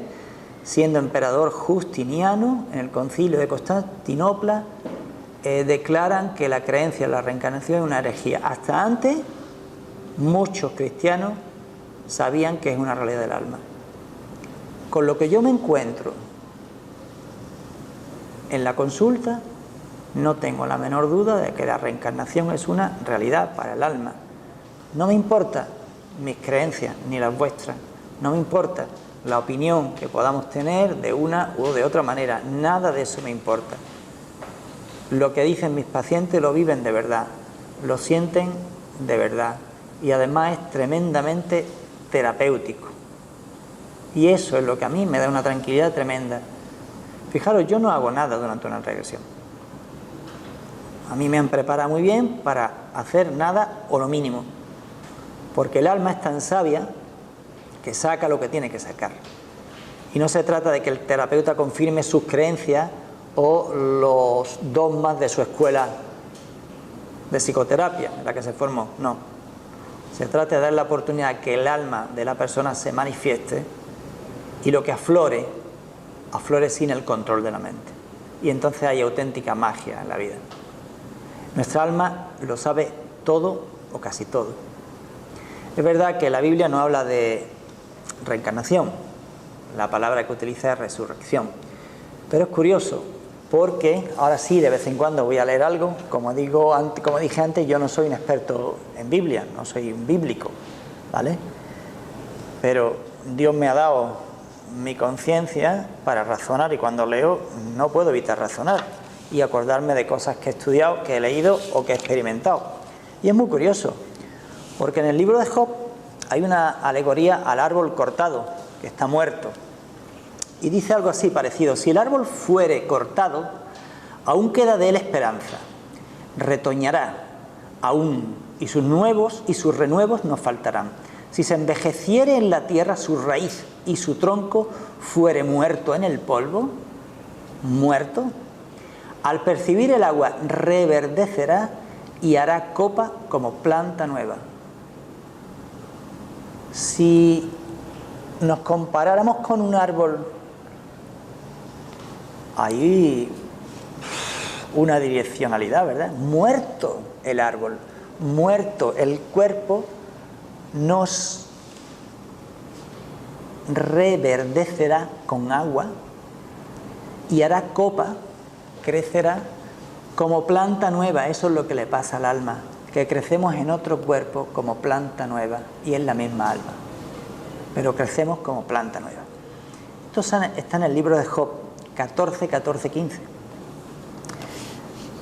siendo emperador Justiniano, en el concilio de Constantinopla, declaran que la creencia en la reencarnación es una herejía. Hasta antes, muchos cristianos sabían que es una realidad del alma. Con lo que yo me encuentro en la consulta, no tengo la menor duda de que la reencarnación es una realidad para el alma. No me importa mis creencias ni las vuestras, no me importa la opinión que podamos tener de una u de otra manera, nada de eso me importa. Lo que dicen mis pacientes lo viven de verdad, lo sienten de verdad, y además es tremendamente terapéutico. Y eso es lo que a mí me da una tranquilidad tremenda. Fijaros, yo no hago nada durante una regresión. A mí me han preparado muy bien para hacer nada o lo mínimo, porque el alma es tan sabia que saca lo que tiene que sacar. Y no se trata de que el terapeuta confirme sus creencias o los dogmas de su escuela de psicoterapia en la que se formó, no. Se trata de dar la oportunidad a que el alma de la persona se manifieste y lo que aflore, aflore sin el control de la mente. Y entonces hay auténtica magia en la vida. Nuestra alma lo sabe todo o casi todo. Es verdad que la Biblia no habla de reencarnación, la palabra que utiliza es resurrección. Pero es curioso, porque ahora sí, de vez en cuando voy a leer algo. Como dije antes, yo no soy un experto en Biblia, no soy un bíblico, ¿vale? Pero Dios me ha dado mi conciencia para razonar, y cuando leo no puedo evitar razonar y acordarme de cosas que he estudiado, que he leído o que he experimentado. Y es muy curioso, porque en el libro de Job hay una alegoría al árbol cortado, que está muerto. Y dice algo así parecido: si el árbol fuere cortado, aún queda de él esperanza, retoñará aún, y sus renuevos no faltarán. Si se envejeciere en la tierra su raíz y su tronco fuere muerto en el polvo, muerto, al percibir el agua reverdecerá y hará copa como planta nueva. Si nos comparáramos con un árbol, hay una direccionalidad, ¿verdad? Muerto el árbol, muerto el cuerpo, nos reverdecerá con agua y hará copa, crecerá como planta nueva. Eso es lo que le pasa al alma, que crecemos en otro cuerpo como planta nueva, y es la misma alma, pero crecemos como planta nueva. Esto está en el libro de Job 14, 15.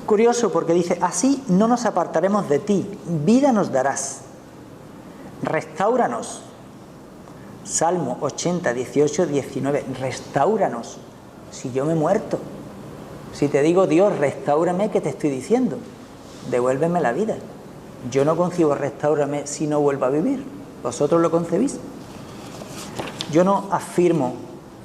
Curioso, porque dice: así no nos apartaremos de ti, vida nos darás, restáuranos. Salmo 80, 18, 19, restáuranos. Si yo me he muerto, si te digo: Dios, restáurame, ¿qué te estoy diciendo? Devuélveme la vida. Yo no concibo restáurame si no vuelvo a vivir. ¿Vosotros lo concebís? Yo no afirmo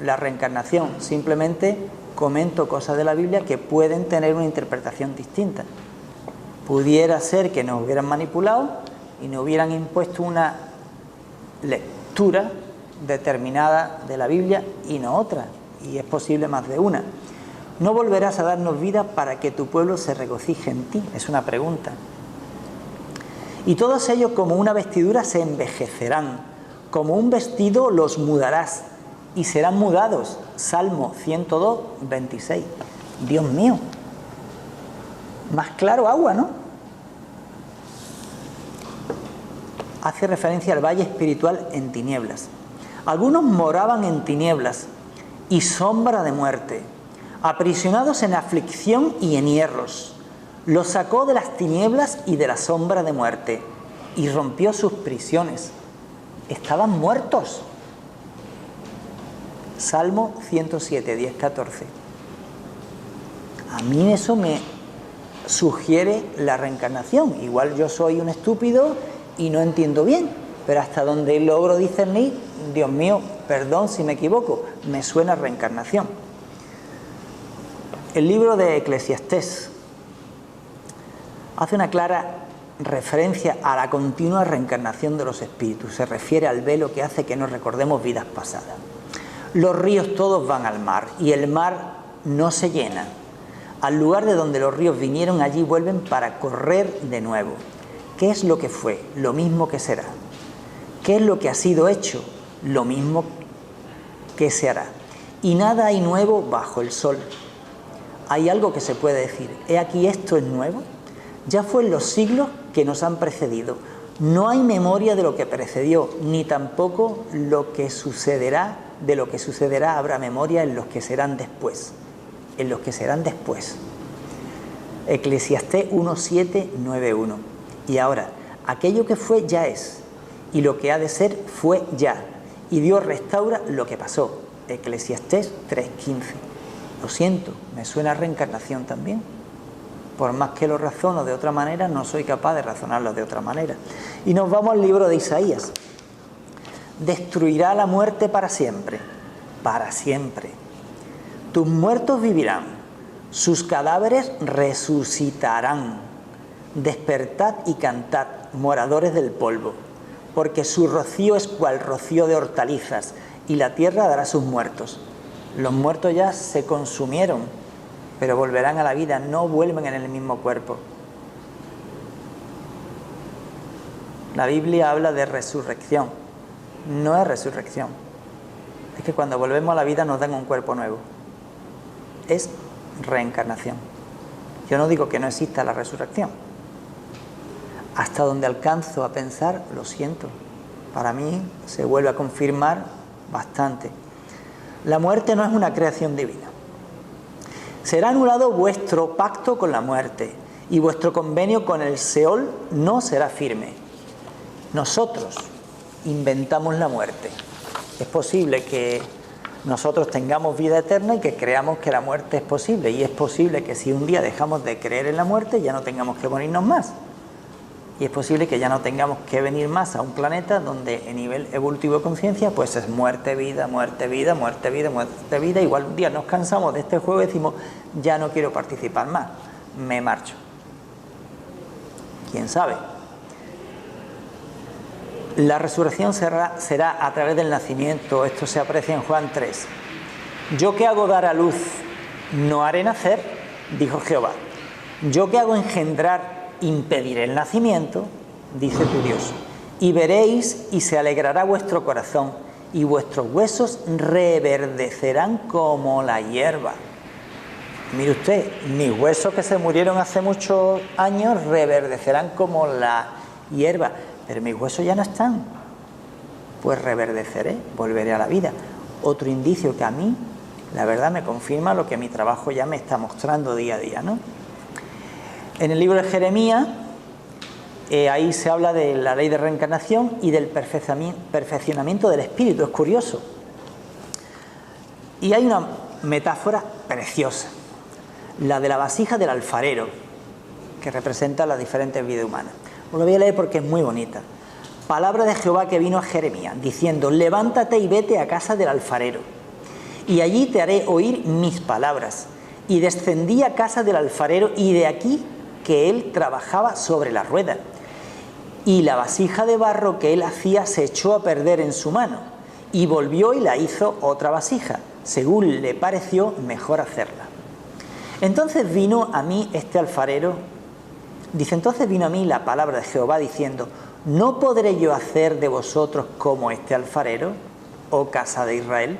la reencarnación, simplemente comento cosas de la Biblia que pueden tener una interpretación distinta. Pudiera ser que nos hubieran manipulado y nos hubieran impuesto una lectura determinada de la Biblia y no otra, y es posible más de una. ¿No volverás a darnos vida para que tu pueblo se regocije en ti? Es una pregunta. Y todos ellos como una vestidura se envejecerán, como un vestido los mudarás y serán mudados. Salmo 102, 26. Dios mío, más claro agua, ¿no? Hace referencia al valle espiritual en tinieblas. Algunos moraban en tinieblas y sombra de muerte, aprisionados en aflicción y en hierros. Los sacó de las tinieblas y de la sombra de muerte y rompió sus prisiones. Estaban muertos. Salmo 107, 10, 14. A mí eso me sugiere la reencarnación. Igual yo soy un estúpido y no entiendo bien, pero hasta donde logro discernir, Dios mío, perdón si me equivoco, me suena a reencarnación. El libro de Eclesiastés hace una clara referencia a la continua reencarnación de los espíritus. Se refiere al velo que hace que nos recordemos vidas pasadas. Los ríos todos van al mar y el mar no se llena. Al lugar de donde los ríos vinieron, allí vuelven para correr de nuevo. ¿Qué es lo que fue? Lo mismo que será. ¿Qué es lo que ha sido hecho? Lo mismo que se hará. Y nada hay nuevo bajo el sol. Hay algo que se puede decir, he aquí esto es nuevo. Ya fue en los siglos que nos han precedido. No hay memoria de lo que precedió, ni tampoco lo que sucederá. De lo que sucederá habrá memoria en los que serán después. En los que serán después. Eclesiastés 1:7-9:1. Y ahora, aquello que fue ya es, y lo que ha de ser fue ya, y Dios restaura lo que pasó. Eclesiastés 3:15. Lo siento, me suena a reencarnación también. Por más que lo razono de otra manera, no soy capaz de razonarlo de otra manera. Y nos vamos al libro de Isaías. Destruirá la muerte para siempre, para siempre. Tus muertos vivirán, sus cadáveres resucitarán. Despertad y cantad, moradores del polvo, porque su rocío es cual rocío de hortalizas, y la tierra dará sus muertos. Los muertos ya se consumieron, pero volverán a la vida, no vuelven en el mismo cuerpo. La Biblia habla de resurrección, no es resurrección. Es que cuando volvemos a la vida nos dan un cuerpo nuevo. Es reencarnación. Yo no digo que no exista la resurrección. Hasta donde alcanzo a pensar, lo siento. Para mí se vuelve a confirmar bastante. La muerte no es una creación divina. Será anulado vuestro pacto con la muerte y vuestro convenio con el Seol no será firme. Nosotros inventamos la muerte. Es posible que nosotros tengamos vida eterna y que creamos que la muerte es posible. Y es posible que si un día dejamos de creer en la muerte ya no tengamos que morirnos más. Y es posible que ya no tengamos que venir más a un planeta donde en nivel evolutivo de conciencia pues es muerte, vida, muerte, vida, muerte, vida, muerte, vida. Igual un día nos cansamos de este juego y decimos, ya no quiero participar más, me marcho. ¿Quién sabe? La resurrección será a través del nacimiento. Esto se aprecia en Juan 3. Yo que hago dar a luz, no haré nacer, dijo Jehová. Yo que hago engendrar, impediré el nacimiento, dice tu Dios. Y veréis y se alegrará vuestro corazón y vuestros huesos reverdecerán como la hierba. Mire usted, mis huesos que se murieron hace muchos años reverdecerán como la hierba. Pero mis huesos ya no están. Pues reverdeceré, volveré a la vida. Otro indicio que a mí, la verdad, me confirma lo que mi trabajo ya me está mostrando día a día, ¿no? En el libro de Jeremías, ahí se habla de la ley de reencarnación y del perfeccionamiento del espíritu. Es curioso. Y hay una metáfora preciosa, la de la vasija del alfarero, que representa las diferentes vidas humanas. Os lo voy a leer porque es muy bonita. Palabra de Jehová que vino a Jeremías, diciendo, levántate y vete a casa del alfarero, y allí te haré oír mis palabras. Y descendí a casa del alfarero, y de aquí que él trabajaba sobre la rueda. Y la vasija de barro que él hacía se echó a perder en su mano, y volvió y la hizo otra vasija, según le pareció mejor hacerla. Entonces vino a mí este alfarero. Dice, entonces vino a mí la palabra de Jehová diciendo, ¿no podré yo hacer de vosotros como este alfarero, oh casa de Israel?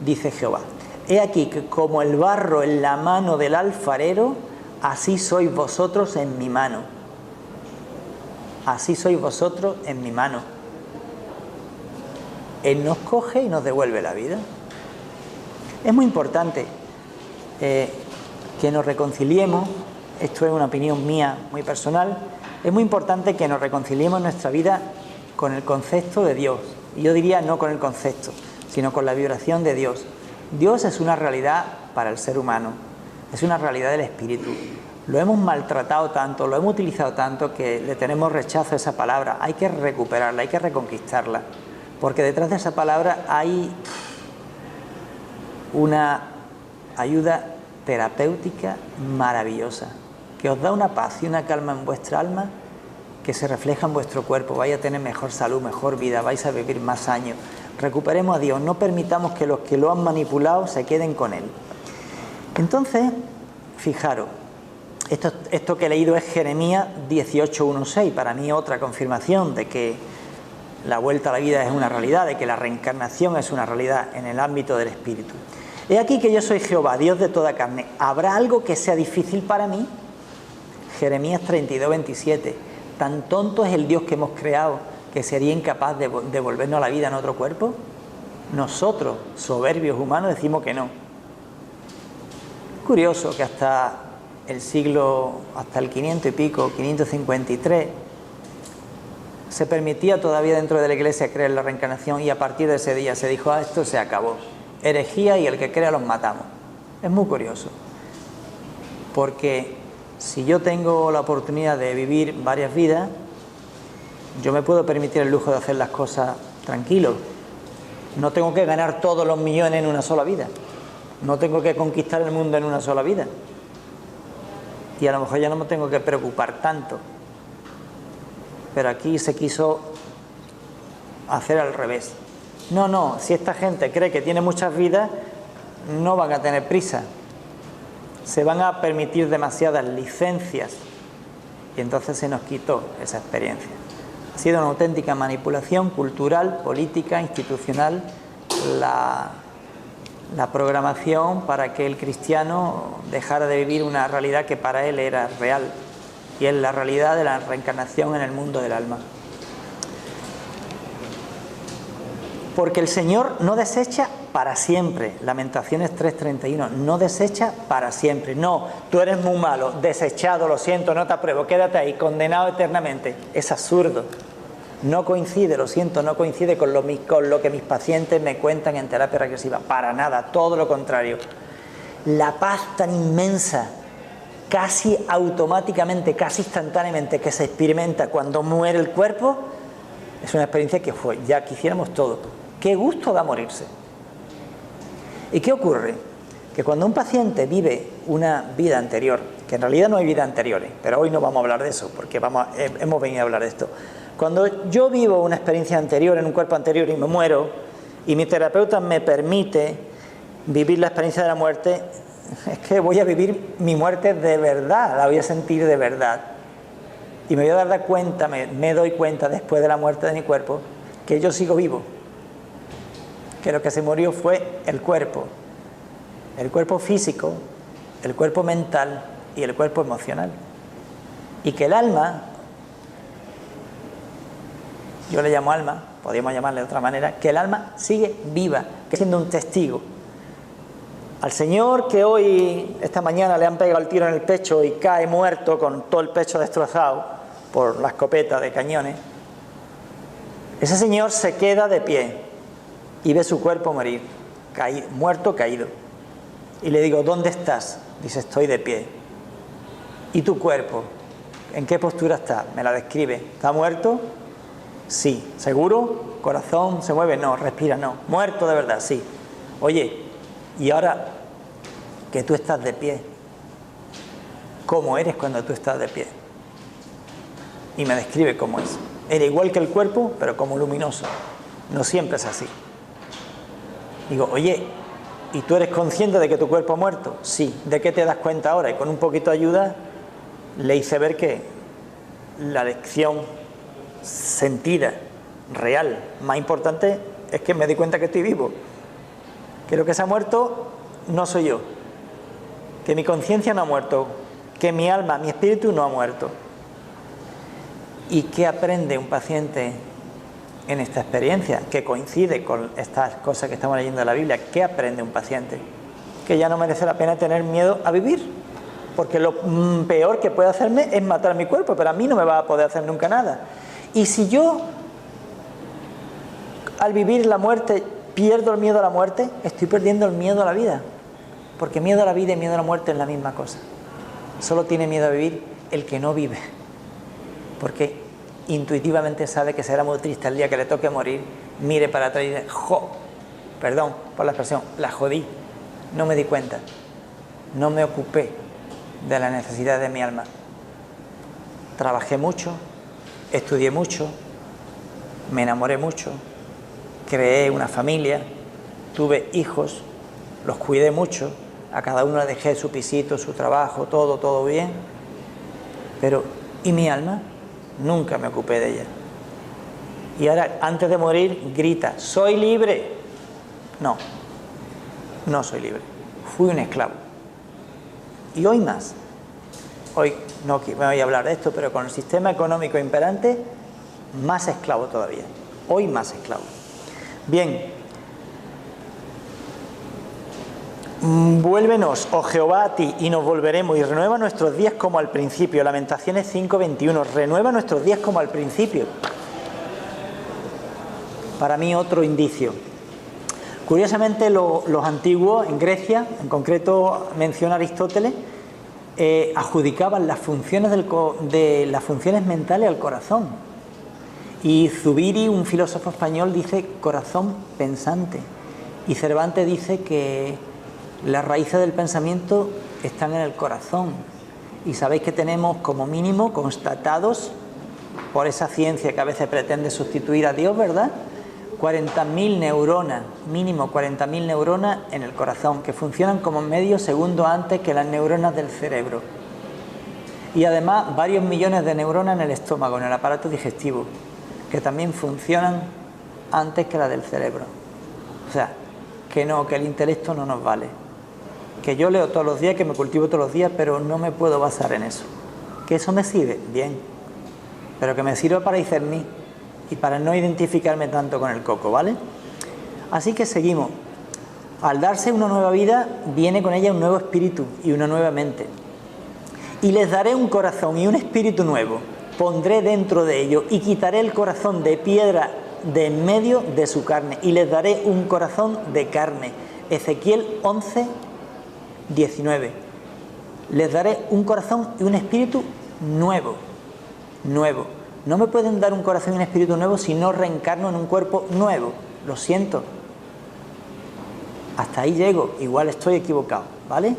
Dice Jehová, he aquí que como el barro en la mano del alfarero, así sois vosotros en mi mano. Así sois vosotros en mi mano. Él nos coge y nos devuelve la vida. Es muy importante que nos reconciliemos. Esto es una opinión mía muy personal. Es muy importante que nos reconciliemos nuestra vida con el concepto de Dios. Y yo diría no con el concepto, sino con la vibración de Dios. Dios es una realidad para el ser humano, es una realidad del espíritu. Lo hemos maltratado tanto, lo hemos utilizado tanto que le tenemos rechazo a esa palabra. Hay que recuperarla, hay que reconquistarla, porque detrás de esa palabra hay una ayuda terapéutica maravillosa, que os da una paz y una calma en vuestra alma que se refleja en vuestro cuerpo. Vais a tener mejor salud, mejor vida, vais a vivir más años. Recuperemos a Dios, no permitamos que los que lo han manipulado se queden con Él. Entonces, fijaros, esto que he leído es Jeremías 18:1-6, para mí otra confirmación de que la vuelta a la vida es una realidad, de que la reencarnación es una realidad en el ámbito del espíritu. He aquí que yo soy Jehová, Dios de toda carne. ¿Habrá algo que sea difícil para mí? Jeremías 32:27. ¿Tan tonto es el Dios que hemos creado que sería incapaz de devolvernos a la vida en otro cuerpo? Nosotros, soberbios humanos, decimos que no. Curioso que hasta el 500 y pico, 553, se permitía todavía dentro de la Iglesia creer en la reencarnación, y a partir de ese día se dijo: esto se acabó, herejía, y el que crea los matamos. Es muy curioso, porque si yo tengo la oportunidad de vivir varias vidas, yo me puedo permitir el lujo de hacer las cosas tranquilo. No tengo que ganar todos los millones en una sola vida, no tengo que conquistar el mundo en una sola vida, y a lo mejor ya no me tengo que preocupar tanto. Pero aquí se quiso hacer al revés. No, si esta gente cree que tiene muchas vidas, no van a tener prisa, se van a permitir demasiadas licencias, y entonces se nos quitó esa experiencia. Ha sido una auténtica manipulación cultural, política, institucional, la programación para que el cristiano dejara de vivir una realidad que para él era real, y es la realidad de la reencarnación en el mundo del alma. Porque el Señor no desecha para siempre. Lamentaciones 3:31, no desecha para siempre. No, tú eres muy malo, desechado, lo siento, no te apruebo, quédate ahí, condenado eternamente. Es absurdo. No coincide, lo siento, no coincide con lo que mis pacientes me cuentan en terapia regresiva. Para nada, todo lo contrario. La paz tan inmensa, casi automáticamente, casi instantáneamente, que se experimenta cuando muere el cuerpo, es una experiencia que ya quisiéramos todo. Qué gusto da morirse. ¿Y qué ocurre? Que cuando un paciente vive una vida anterior, que en realidad no hay vida anteriores, pero hoy no vamos a hablar de eso, porque hemos venido a hablar de esto. Cuando yo vivo una experiencia anterior en un cuerpo anterior y me muero, y mi terapeuta me permite vivir la experiencia de la muerte, es que voy a vivir mi muerte de verdad, la voy a sentir de verdad. Y me voy a dar cuenta, me doy cuenta después de la muerte de mi cuerpo, que yo sigo vivo. Que lo que se murió fue el cuerpo físico, el cuerpo mental y el cuerpo emocional. Y que el alma, yo le llamo alma, podríamos llamarle de otra manera, que el alma sigue viva, que siendo un testigo. Al señor que hoy, esta mañana, le han pegado el tiro en el pecho y cae muerto con todo el pecho destrozado por la escopeta de cañones, ese señor se queda de pie y ve su cuerpo morir, muerto, caído. Y le digo: ¿dónde estás? Dice: estoy de pie. ¿Y tu cuerpo? ¿En qué postura está? Me la describe. ¿Está muerto? Sí. ¿Seguro? ¿Corazón se mueve? No. ¿Respira? No. ¿Muerto de verdad? Sí. Oye, y ahora que tú estás de pie, ¿cómo eres cuando tú estás de pie? Y me describe cómo es. Era igual que el cuerpo, pero como luminoso. No siempre es así. Digo: oye, ¿y tú eres consciente de que tu cuerpo ha muerto? Sí. ¿De qué te das cuenta ahora? Y con un poquito de ayuda le hice ver que la lección sentida, real, más importante, es que me di cuenta que estoy vivo. Que lo que se ha muerto no soy yo. Que mi conciencia no ha muerto. Que mi alma, mi espíritu no ha muerto. ¿Y qué aprende un paciente en esta experiencia, que coincide con estas cosas que estamos leyendo de la Biblia? ¿Qué aprende un paciente? Que ya no merece la pena tener miedo a vivir, porque lo peor que puede hacerme es matar mi cuerpo, pero a mí no me va a poder hacer nunca nada. Y si yo, al vivir la muerte, pierdo el miedo a la muerte, estoy perdiendo el miedo a la vida, porque miedo a la vida y miedo a la muerte es la misma cosa. Solo tiene miedo a vivir el que no vive, porque intuitivamente sabe que será muy triste el día que le toque morir, mire para atrás y dice, ¡jo! Perdón por la expresión, la jodí, no me di cuenta, no me ocupé de la necesidad de mi alma. Trabajé mucho, estudié mucho, me enamoré mucho, creé una familia, tuve hijos, los cuidé mucho, a cada uno le dejé su pisito, su trabajo, todo bien, pero ¿y mi alma? Nunca me ocupé de ella. Y ahora, antes de morir, grita, ¡soy libre! No, no soy libre, fui un esclavo. Y hoy más. Hoy no me voy a hablar de esto, pero con el sistema económico imperante, más esclavo todavía. Hoy más esclavo. Bien. Vuélvenos, oh Jehová, a ti, y nos volveremos, y renueva nuestros días como al principio. Lamentaciones 5:21. Renueva nuestros días como al principio. Para mí, otro indicio. Curiosamente, los antiguos, en Grecia, en concreto menciona Aristóteles, adjudicaban las funciones las funciones mentales al corazón. Y Zubiri, un filósofo español, dice corazón pensante. Y Cervantes dice que las raíces del pensamiento están en el corazón. Y sabéis que tenemos como mínimo constatados por esa ciencia que a veces pretende sustituir a Dios, ¿verdad? 40.000 neuronas, mínimo 40.000 neuronas en el corazón, que funcionan como medio segundo antes que las neuronas del cerebro. Y además varios millones de neuronas en el estómago, en el aparato digestivo, que también funcionan antes que las del cerebro. O sea, que el intelecto no nos vale. Que yo leo todos los días, que me cultivo todos los días, pero no me puedo basar en eso. ¿Que eso me sirve? Bien. Pero que me sirva para discernir y para no identificarme tanto con el coco, ¿vale? Así que seguimos. Al darse una nueva vida, viene con ella un nuevo espíritu y una nueva mente. Y les daré un corazón y un espíritu nuevo. Pondré dentro de ellos y quitaré el corazón de piedra de en medio de su carne y les daré un corazón de carne. Ezequiel 11:19. Les daré un corazón y un espíritu nuevo. Nuevo. No me pueden dar un corazón y un espíritu nuevo si no reencarno en un cuerpo nuevo. Lo siento. Hasta ahí llego. Igual estoy equivocado, ¿vale?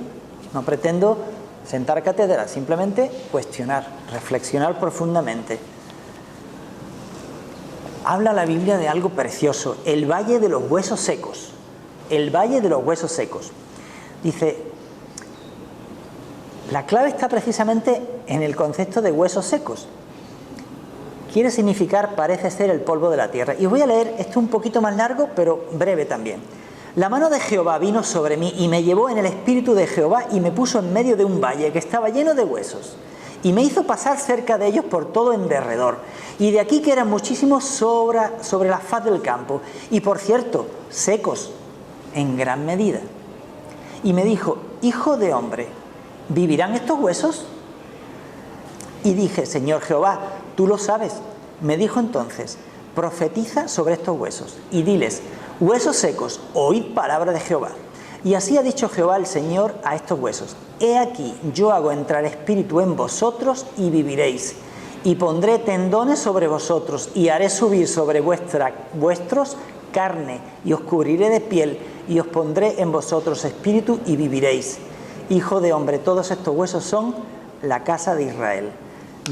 No pretendo sentar cátedra, simplemente cuestionar, reflexionar profundamente. Habla la Biblia de algo precioso, el valle de los huesos secos. El valle de los huesos secos. Dice, la clave está precisamente en el concepto de huesos secos. Quiere significar, parece ser, el polvo de la tierra. Y os voy a leer esto un poquito más largo, pero breve también. La mano de Jehová vino sobre mí y me llevó en el espíritu de Jehová y me puso en medio de un valle que estaba lleno de huesos. Y me hizo pasar cerca de ellos por todo en derredor. Y de aquí que eran muchísimos sobre la faz del campo. Y por cierto, secos en gran medida. Y me dijo, hijo de hombre, ¿vivirán estos huesos? Y dije, Señor Jehová, tú lo sabes. Me dijo entonces, profetiza sobre estos huesos y diles, huesos secos, oíd palabra de Jehová. Y así ha dicho Jehová el Señor a estos huesos, he aquí, yo hago entrar espíritu en vosotros y viviréis. Y pondré tendones sobre vosotros y haré subir sobre vuestros carne y os cubriré de piel y os pondré en vosotros espíritu y viviréis. Hijo de hombre, todos estos huesos son la casa de Israel.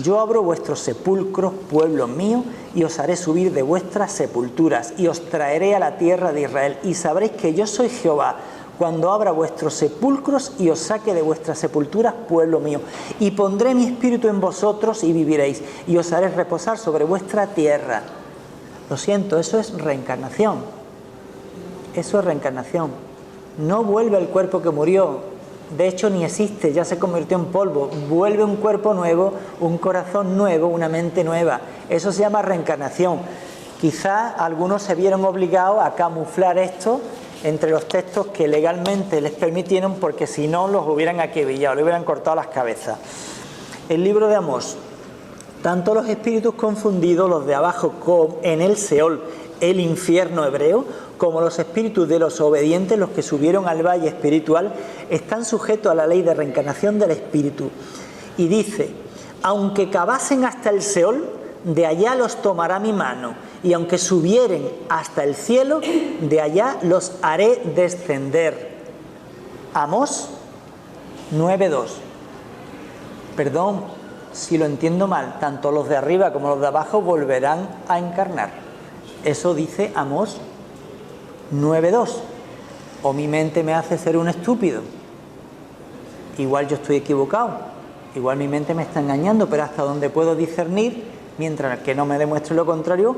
Yo abro vuestros sepulcros, pueblo mío, y os haré subir de vuestras sepulturas, y os traeré a la tierra de Israel, y sabréis que yo soy Jehová, cuando abra vuestros sepulcros y os saque de vuestras sepulturas, pueblo mío. Y pondré mi espíritu en vosotros y viviréis, y os haré reposar sobre vuestra tierra. Lo siento, eso es reencarnación. Eso es reencarnación. No vuelve el cuerpo que murió. De hecho, ni existe, ya se convirtió en polvo. Vuelve un cuerpo nuevo, un corazón nuevo, una mente nueva. Eso se llama reencarnación. Quizás algunos se vieron obligados a camuflar esto entre los textos que legalmente les permitieron, porque si no los hubieran acribillado, le hubieran cortado las cabezas. El libro de Amós. Tanto los espíritus confundidos, los de abajo, como en el Seol, el infierno hebreo, como los espíritus de los obedientes, los que subieron al valle espiritual, están sujetos a la ley de reencarnación del espíritu. Y dice, aunque cavasen hasta el Seol, de allá los tomará mi mano, y aunque subieren hasta el cielo, de allá los haré descender. Amós 9:2. Perdón si lo entiendo mal, tanto los de arriba como los de abajo volverán a encarnar. Eso dice Amós 9:2. O mi mente me hace ser un estúpido. Igual yo estoy equivocado. Igual mi mente me está engañando, pero hasta donde puedo discernir, mientras que no me demuestre lo contrario,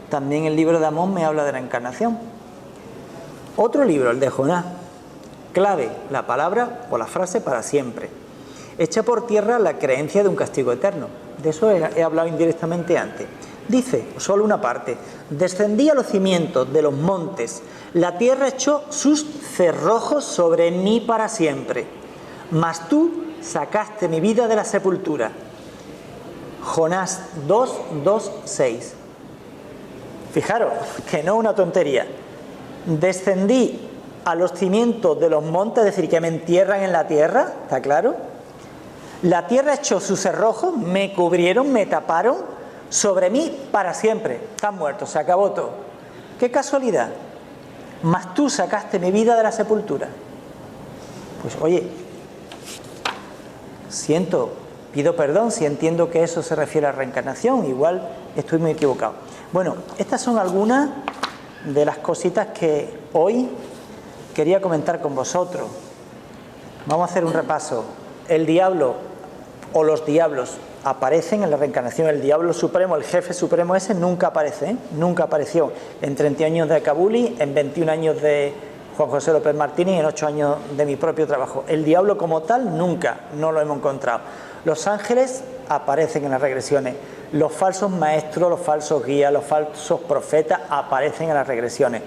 también el libro de Amós me habla de la encarnación. Otro libro, el de Jonás. Clave, la palabra o la frase para siempre. Echa por tierra la creencia de un castigo eterno. De eso he hablado indirectamente antes. Dice, solo una parte, descendí a los cimientos de los montes, la tierra echó sus cerrojos sobre mí para siempre, mas tú sacaste mi vida de la sepultura. Jonás 2:6. Fijaros, que no es una tontería. Descendí a los cimientos de los montes, es decir, que me entierran en la tierra, ¿está claro? La tierra echó sus cerrojos, me cubrieron, me taparon sobre mí para siempre. Están muertos, se acabó todo. ¡Qué casualidad! Mas tú sacaste mi vida de la sepultura. Pues oye, pido perdón si entiendo que eso se refiere a reencarnación, igual estoy muy equivocado. Bueno, estas son algunas de las cositas que hoy quería comentar con vosotros. Vamos a hacer un repaso. El diablo o los diablos aparecen en la reencarnación. El diablo supremo, el jefe supremo ese, nunca aparece, nunca apareció. En 30 años de Kabuli, en 21 años de Juan José López Martínez y en 8 años de mi propio trabajo. El diablo como tal, nunca, no lo hemos encontrado. Los ángeles aparecen en las regresiones. Los falsos maestros, los falsos guías, los falsos profetas aparecen en las regresiones.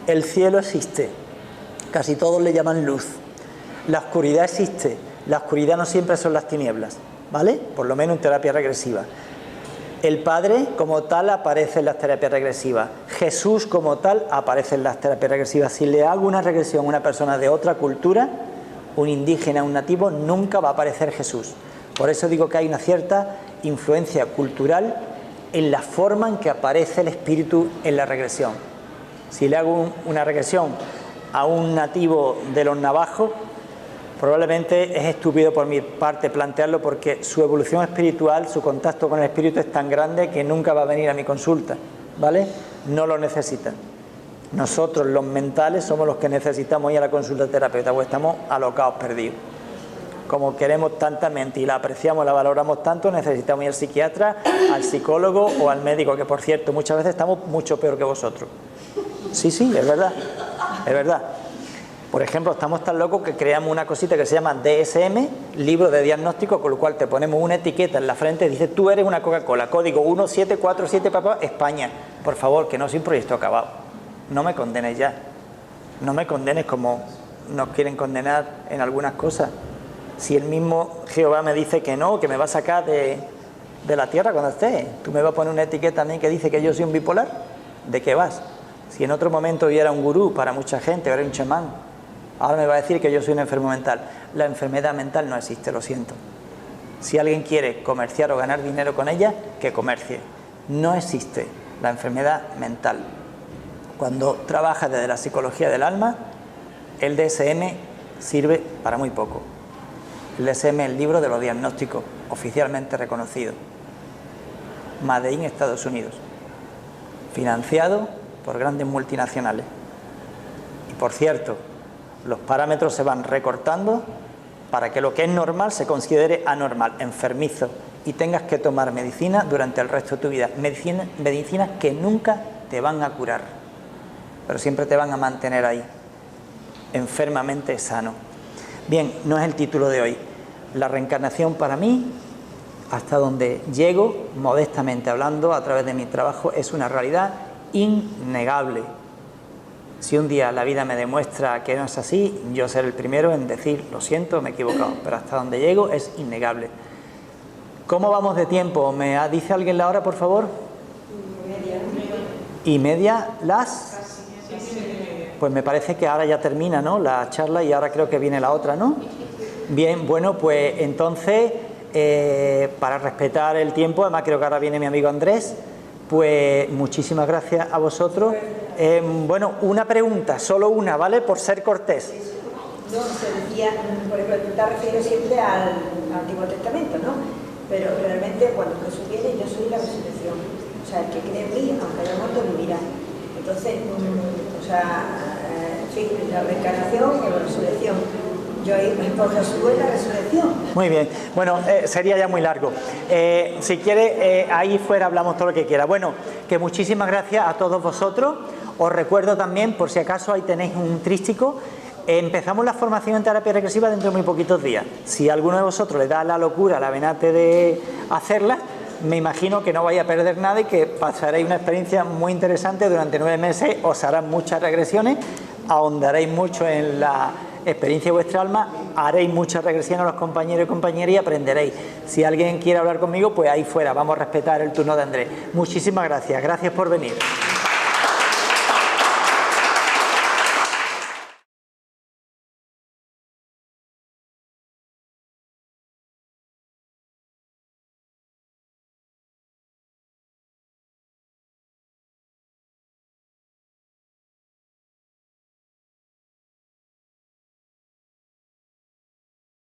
El cielo existe. Casi todos le llaman luz. La oscuridad existe. La oscuridad no siempre son las tinieblas, ¿vale? Por lo menos en terapia regresiva. El Padre como tal aparece en las terapias regresivas. Jesús como tal aparece en las terapias regresivas. Si le hago una regresión a una persona de otra cultura, un indígena, un nativo, nunca va a aparecer Jesús. Por eso digo que hay una cierta influencia cultural en la forma en que aparece el espíritu en la regresión. Si le hago una regresión a un nativo de los navajos, probablemente es estúpido por mi parte plantearlo porque su evolución espiritual, su contacto con el espíritu es tan grande que nunca va a venir a mi consulta, ¿vale? No lo necesita. Nosotros, los mentales, somos los que necesitamos ir a la consulta terapeuta, porque estamos alocados, perdidos. Como queremos tanta mente y la apreciamos, la valoramos tanto, necesitamos ir al psiquiatra, al psicólogo o al médico, que por cierto, muchas veces estamos mucho peor que vosotros. Sí, es verdad, es verdad. Por ejemplo, estamos tan locos que creamos una cosita que se llama DSM, libro de diagnóstico, con lo cual te ponemos una etiqueta en la frente y dice, tú eres una Coca-Cola, código 1747, papá, España. Por favor, que no soy un proyecto acabado. No me condenes ya. No me condenes como nos quieren condenar en algunas cosas. Si el mismo Jehová me dice que no, que me va a sacar de la tierra cuando esté, tú me vas a poner una etiqueta a mí que dice que yo soy un bipolar, ¿de qué vas? Si en otro momento yo era un gurú para mucha gente, era un chamán, ahora me va a decir que yo soy un enfermo mental. La enfermedad mental no existe, lo siento. Si alguien quiere comerciar o ganar dinero con ella, que comercie. No existe la enfermedad mental. Cuando trabajas desde la psicología del alma, el DSM sirve para muy poco. El DSM es el libro de los diagnósticos oficialmente reconocido. Made in Estados Unidos. Financiado por grandes multinacionales. Y por cierto, los parámetros se van recortando para que lo que es normal se considere anormal, enfermizo, y tengas que tomar medicina durante el resto de tu vida. Medicinas que nunca te van a curar, pero siempre te van a mantener ahí, enfermamente sano. Bien, no es el título de hoy. La reencarnación para mí, hasta donde llego, modestamente hablando, a través de mi trabajo, es una realidad innegable. Si un día la vida me demuestra que no es así, yo seré el primero en decir, lo siento, me he equivocado, pero hasta donde llego es innegable. ¿Cómo vamos de tiempo? ¿Me dice alguien la hora, por favor? Y media las Pues me parece que ahora ya termina, ¿no?, la charla y ahora creo que viene la otra, ¿no? Bien, bueno, pues entonces, para respetar el tiempo, además creo que ahora viene mi amigo Andrés, pues muchísimas gracias a vosotros. Bueno, una pregunta, solo una, ¿vale?, por ser cortés. No, se decía, por ejemplo, tú te refieres siempre al Antiguo Testamento, ¿no? Pero realmente cuando Jesús viene, yo soy la resurrección. O sea, el que cree en mí, aunque haya muerto, vivirá. Entonces, o sea, sí, la reencarnación o la resurrección. Yo ahí, por Jesús es la resurrección. Muy bien, bueno, sería ya muy largo. Si quiere, ahí fuera hablamos todo lo que quiera. Bueno, que muchísimas gracias a todos vosotros. Os recuerdo también, por si acaso ahí tenéis un trístico, empezamos la formación en terapia regresiva dentro de muy poquitos días. Si a alguno de vosotros le da la locura, la venate de hacerla, me imagino que no vais a perder nada y que pasaréis una experiencia muy interesante durante 9 meses, os harán muchas regresiones, ahondaréis mucho en la experiencia de vuestra alma, haréis muchas regresiones a los compañeros y compañeras y aprenderéis. Si alguien quiere hablar conmigo, pues ahí fuera, vamos a respetar el turno de Andrés. Muchísimas gracias, gracias por venir.